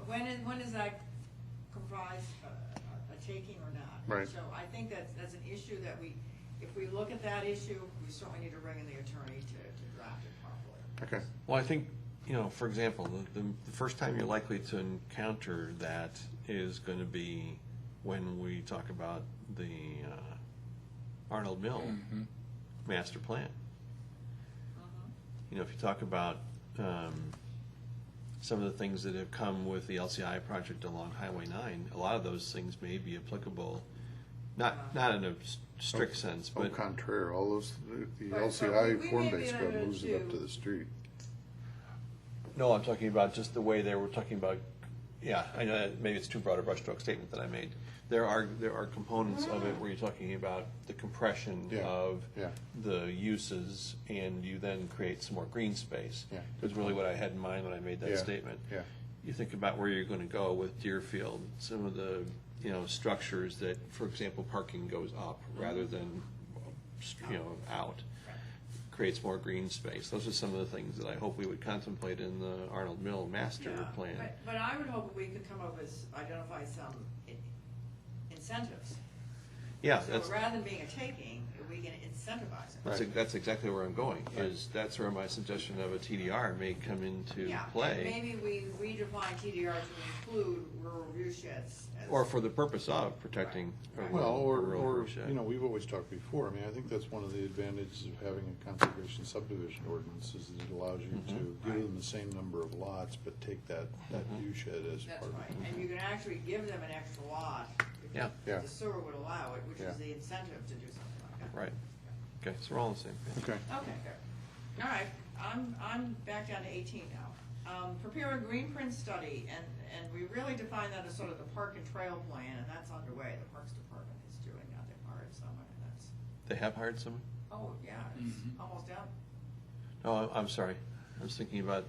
when does that comprise a taking or not. Right. So I think that's an issue that if we look at that issue, we certainly need to bring in the attorney to draft it properly. Okay. Well, I think, for example, the first time you're likely to encounter that is going to be when we talk about the Arnold Mill master plan. If you talk about some of the things that have come with the LCI project along Highway 9, a lot of those things may be applicable, not in a strict sense, Au but contraire, all those, the But LCI we form may be base code able moves it up to- to the street. no, I'm talking about just the way they were talking about, yeah, I know that maybe it's too broad a brushstroke statement that I made. There are components of it where you're talking about the compression Yeah, of yeah. the uses, and you then create some more green space. Yeah. Was really what I had in mind when I made that Yeah, statement. yeah. You think about where you're gonna go with Deerfield, some of the, structures that, for example, parking goes up rather than, out. Creates more green space. Those are some of the things that I hope we would contemplate in the Arnold Mill master Yeah, plan. But I would hope we could come up with, identify some incentives. Yeah, So that's, rather than being a taking, we can incentivize it. that's exactly where I'm going, that's where my suggestion of a TDR may come into Yeah, play. and maybe we redefine TDR to include rural view sheds. as- Or for the purpose of protecting a Right. Well, rural or, view shed. we've always talked before, I think that's one of the advantages of having a conservation subdivision ordinance, is that it allows you to give them the same number of lots, but take that view shed as That's part of right, it. and you can actually give them an extra lot. Yeah. Yeah. If the sewer would allow it, which Yeah. is the incentive to do something like that. Right, okay, so we're all on the same page. Okay. Okay, good. All right, I'm back down to 18 now. Prepare a green print study, and we really define that as sort of the park and trail plan, and that's underway. The Parks Department is doing that. They've hired someone, and that's, They have hired someone? oh, yeah, it's almost done. No, I'm sorry, I was thinking about,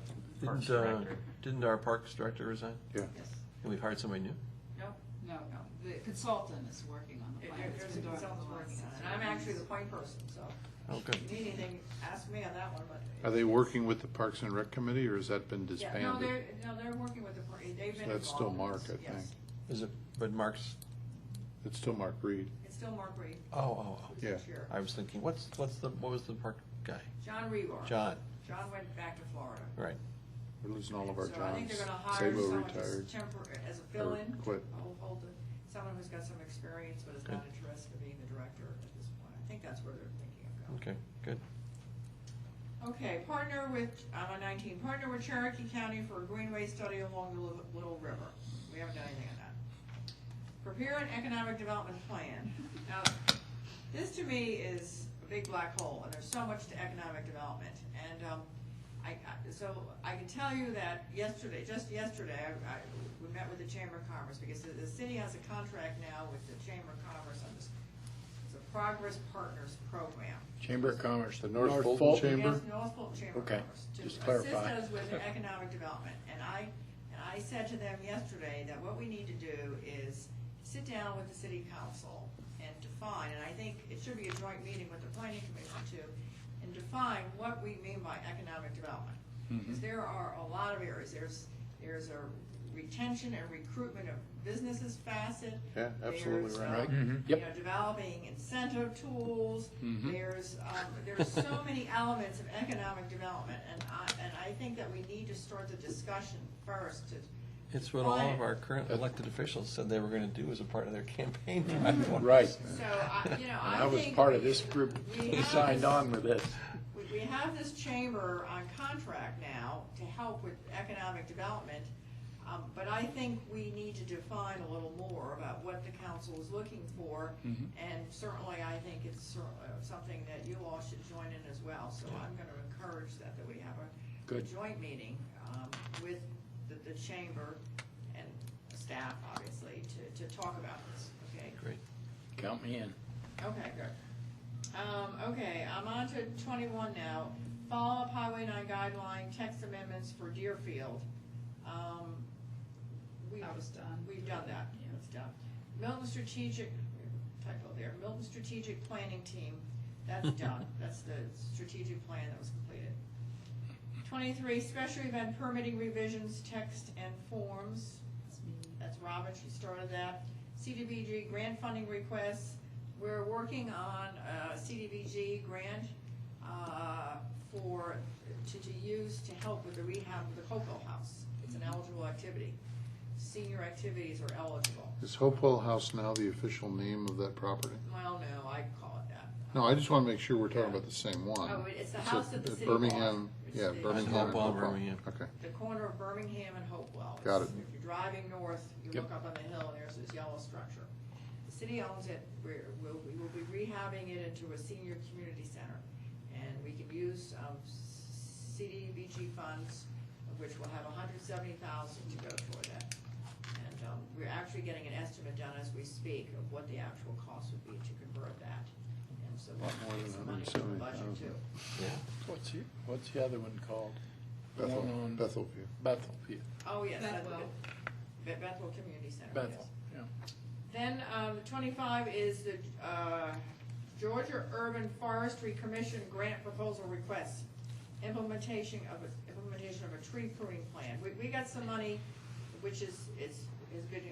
Parks director. didn't our Parks Director resign? Yeah. Yes. And we've hired somebody new? No, No, the consultant is working on the plan. It's there's a been doing it for consultant the last working on it, 6 and I'm months. actually the point person, so Oh, good. if you need anything, ask me on that one, but. Are they working with the Parks and Rec Committee, or has that been Yeah, disbanded? they're working with the, they've been So that's still involved in Mark, this, I yes. think. Is it, but Mark's, It's still Mark Reed. It's still Mark Reed, oh, who's Yeah. the chair. I was thinking, what was the park guy? John Rebar. John, John went back to Florida. right. We're losing all of our So I think Johns. they're gonna hire Sabo someone retired. as a fill-in. quit. Someone who's got some experience but is not Good. interested in being the director at this point. I think that's where they're thinking of going. Okay, good. Okay, I'm on 19, partner with Cherokee County for a greenway study along the Little River. We haven't done anything on that. Prepare an economic development plan. Now, this to me is a big black hole, and there's so much to economic development. And so I can tell you that just yesterday, we met with the Chamber of Commerce, because the city has a contract now with the Chamber of Commerce on this. It's a Progress Partners Program. Chamber of Commerce, The North Fulton Chamber? Yes, North Fulton Chamber of Okay, Commerce. just To clarify. assist us with economic development. And I said to them yesterday that what we need to do is sit down with the city council and define, and I think it should be a joint meeting with the planning commission too, and define what we mean by economic development. Because there are a lot of areas. There's a retention and recruitment of businesses facet. Yeah, absolutely There's, right. Yep. developing incentive tools. There's so many elements of economic development, and I think that we need to start the discussion first to. It's what all of our current elected officials said they were gonna do as a part of their campaign. Right. So, I was think part of this group we who have signed this- on with this. We have this chamber on contract now to help with economic development, but I think we need to define a little more about what the council is looking for, and certainly I think it's something that you all should join in as well. So I'm going to encourage that we have a Good. joint meeting with the chamber and staff, obviously, to talk about this, okay? Great. Count me in. Okay, good. Okay, I'm on to 21 now. Follow up Highway 9 guideline, text amendments for Deerfield. That was done. We've done that, it's done. Milton Strategic, typo there, Milton Strategic Planning Team, that's done. That's the strategic plan that was completed. 23, special event permitting revisions, text and forms. That's me. That's Robin, she started that. CDBG grant funding requests. We're working on a CDBG grant to use to help with the rehab of the Hopewell House. It's an eligible activity. Senior activities are eligible. Is Hopewell House now the official name of that property? Well, no, I call it that. No, I just want to make sure we're talking about the same one. Oh, it's the Is house it that the city Birmingham, bought. It's yeah, the- Birmingham. and Hopewell, Birmingham. Okay, The corner of Birmingham and Hopewell. Got it. If you're driving north, you Yep. look up on the hill, and there's this yellow structure. The city owns it, we will be rehabbing it into a senior community center. And we can use CDBG funds, of which we'll have $170,000 to go toward that. And we're actually getting an estimate done as we speak of what the actual cost would be to convert that. And so we'll Lot more get than some money from the budget $170,000. too. What's the other one called? The Bethel, one on Bethelview. Bethel, Oh, yes. Bethel. Bethel Community Center, Bethel, yes. yeah. Then, 25 is the Georgia Urban Forestry Commission grant proposal request. Implementation of a tree pruning plan. We got some money, which is been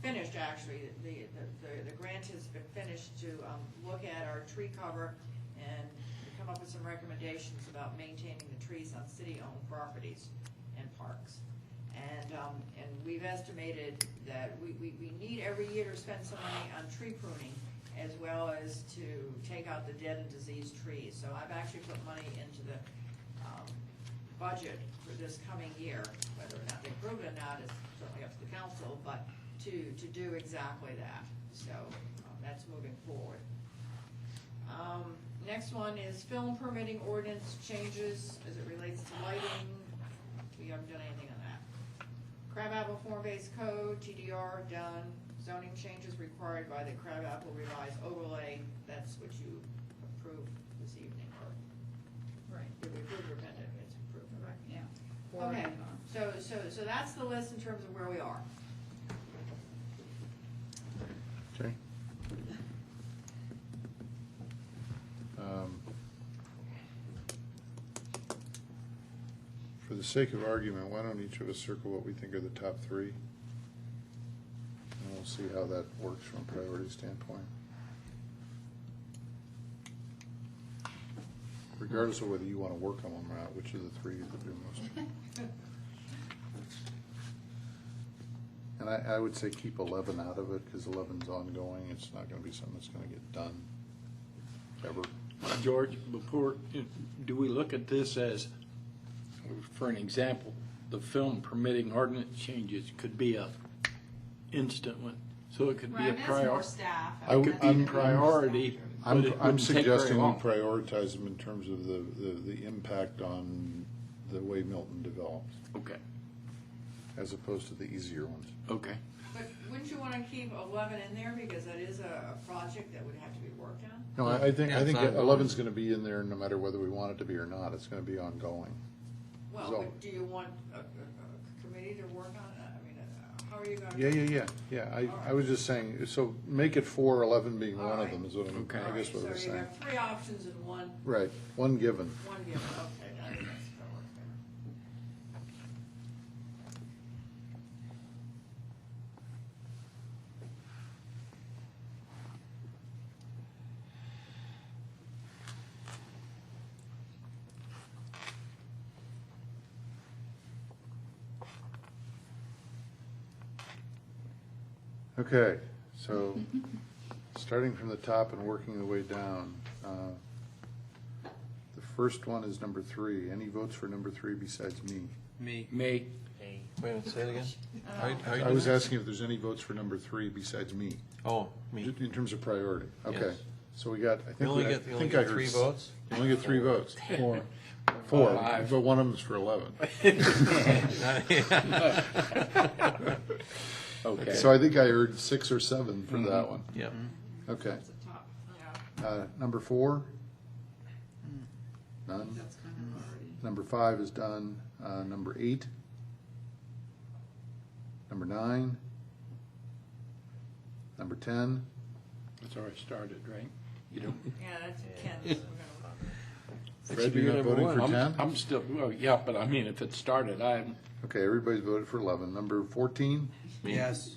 finished, actually. The grant has been finished to look at our tree cover and come up with some recommendations about maintaining the trees on city-owned properties and parks. And we've estimated that we need every year to spend some money on tree pruning, as well as to take out the dead and diseased trees. So I've actually put money into the budget for this coming year. Whether or not they approve it or not is certainly up to the council, but to do exactly that. So that's moving forward. Next one is film permitting ordinance changes as it relates to lighting. We haven't done anything on that. Crabapple form-based code, TDR, done. Zoning changes required by the Crabapple revised overlay. That's what you approved this evening, or Right, did we approve or amend it? It's approved, right? yeah. Okay, so that's the list in terms of where we are. Okay. For the sake of argument, why don't each of us circle what we think are the top three? And we'll see how that works from a priority standpoint. Regardless of whether you want to work on them or not, which of the three you do most? And I would say keep 11 out of it, because 11's ongoing. It's not going to be something that's going to get done ever. George, before, do we look at this as, for an example, the film permitting ordinance changes could be a instant one, so it could be a Right, that's more priority. staff. I It would- could be I'm- priority, but I'm it wouldn't take very suggesting we long. prioritize them in terms of the impact on the way Milton develops, Okay, as opposed to the easier ones. okay. But wouldn't you want to keep 11 in there, because that is a project that would have to be worked on? No, I think Yeah, it's ongoing. 11's going to be in there no matter whether we want it to be or not. It's going to be ongoing. Well, So- but do you want a committee to work on it? I mean, how are you going to? Yeah. I was just saying, so make it 4, 11 being one of them is what I'm, Okay. I guess what I was So you saying. have 3 options and one Right, one given. given, okay, I think that works better. Okay, so starting from the top and working the way down. The first one is number 3. Any votes for number 3 besides me? Me. May, Wait a minute, say it again? How you I doing was that? asking if there's any votes for number 3 besides me, Oh, me. in terms of priority. Okay, Yes. so we got, I You think, only I get, you only think I get heard 3 votes? You only get 3 votes. 4. 4, Five. but one of them's for 11. Okay. So I think I heard 6 or 7 for that one. Yep. Okay. That's the top, yeah. Number 4? None. That's kind of already. Number 5 is done. Number 8? Number 9? Number 10? That's already started, right? You don't. Yeah, that's Ken's. Fred, you're not voting for 10? I'm still, well, yeah, but I mean, if it started, I'm, Okay, everybody's voted for 11. Number 14? Yes.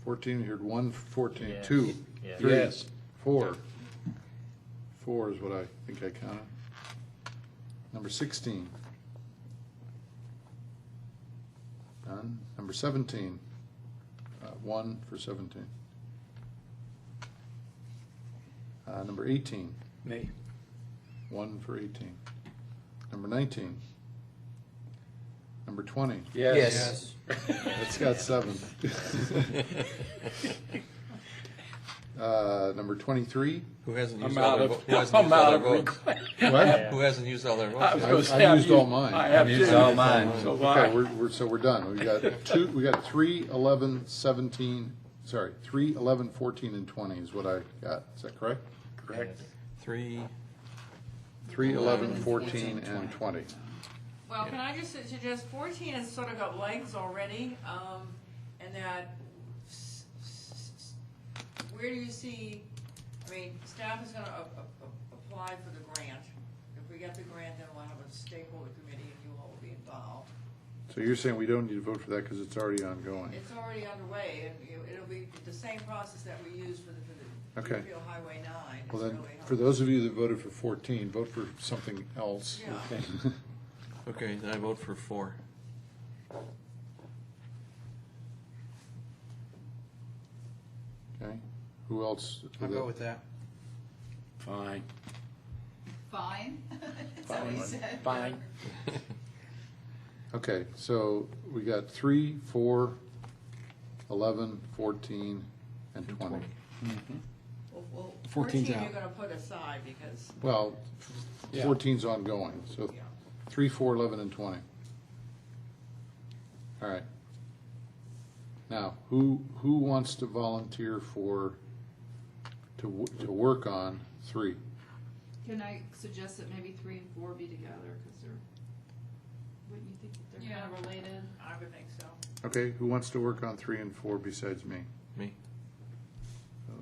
14, you heard 1 for 14, Yes. 2, Yes. 3, Yes. 4. 4 is what I think I counted. Number 16. None. Number 17. 1 for 17. Number 18. Me. 1 for 18. Number 19. Number 20. Yes. It's got 7. Number 23. Who hasn't used I'm all out their of, votes? Who hasn't I'm used all out their of votes? request. What? Who hasn't used all their I votes? was gonna I've say, I've used all mine. I have Used too. all mine. So Okay, why? we're done. We got 3, 11, 17, sorry, 3, 11, 14, and 20 is what I got. Is that correct? Correct. 3, 3, 11, 11, 14, and 20. Well, can I just suggest 14 has sort of got legs already, and that, where do you see, I mean, staff is gonna apply for the grant. If we get the grant, then we'll have a stakeholder committee and you all will be involved. So you're saying we don't need to vote for that because it's already ongoing? It's already underway, and it'll be the same process that we use for the Okay. Deerfield Highway 9. Well It's then, really for those of you that voted for 14, vote for something else. Yeah. okay, then I vote for 4. Okay, who else? I'll go with that. Fine. Fine? Is that what you said? Fine. Okay, so we got 3, 4, 11, 14, and 20. Well, 14's 14 out. you're gonna put aside because, Well, Yeah. 14's ongoing, so yeah. 3, 4, 11, and 20. All right. Now, who wants to volunteer to work on 3? Can I suggest that maybe 3 and 4 be together, because wouldn't you think that they're kind of related? I would think so. Okay, who wants to work on 3 and 4 besides me? Me. So,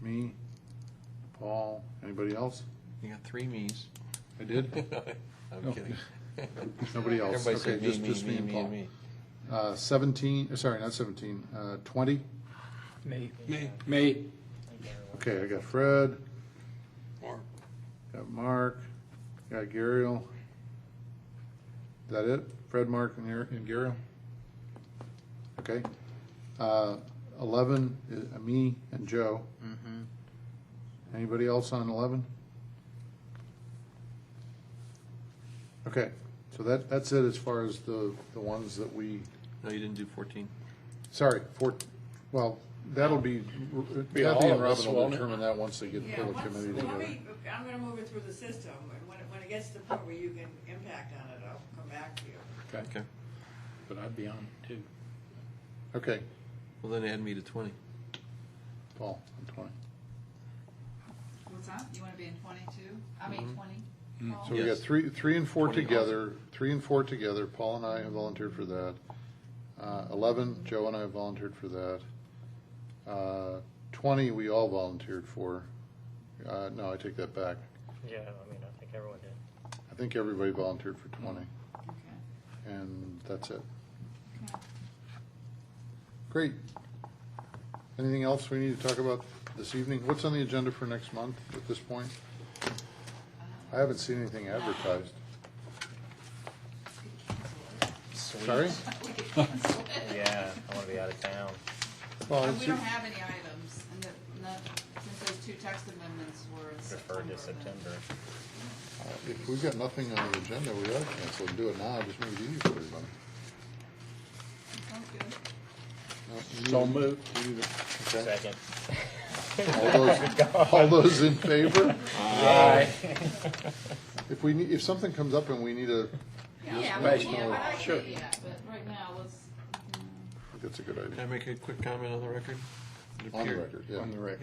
me, Paul, anybody else? You got 3 me's. I did? I'm kidding. Nobody else? Everybody Okay, said me, just me, and me, Paul. and me. 17, sorry, not 17, 20? Me. Me. Okay, I got Fred, Mark. got Mark, got Gariel. Is that it? Fred, Mark, and Gariel? Okay. 11, me and Joe. Anybody else on 11? Okay, so that's it as far as the ones that we, No, you didn't do 14. sorry, well, that'll be, Be Kathy all and of us, Robin will won't it? determine that once they get Yeah, full once- committee let together. me, I'm gonna move it through the system, and when it gets to the point where you can impact on it, I'll come back to you. Okay. But I'd be on too. Okay, Well, then add me to 20. Paul, on 20. What's that? You want to be in 22? I mean, 20? Paul? So we got Yes. 3 and 4 20 together, 3 and 4 together, Paul and I have volunteered for that. 11, Joe and I have volunteered for that. 20, we all volunteered for. No, I take that back. Yeah, I mean, I think everyone did. I think everybody volunteered for 20, Okay. and that's it. Okay. Great. Anything else we need to talk about this evening? What's on the agenda for next month at this point? I haven't seen anything advertised. Sorry? We could cancel it. Yeah, I want to be out of town. Well, We it's- don't have any items, and since those 2 text amendments were in Deferred to September. September. If we've got nothing on the agenda, we ought to cancel and do it now, just make it easy for everybody. Sounds good. No, you So need- moved. you need a- okay. Second. All those in favor? Aye. If something comes up and we need a, Yeah, Based yeah, on- but I sure. can't yet, but right now, let's, that's a good Can I idea. make a quick comment on the record? It On the appeared- record, yeah. On the record.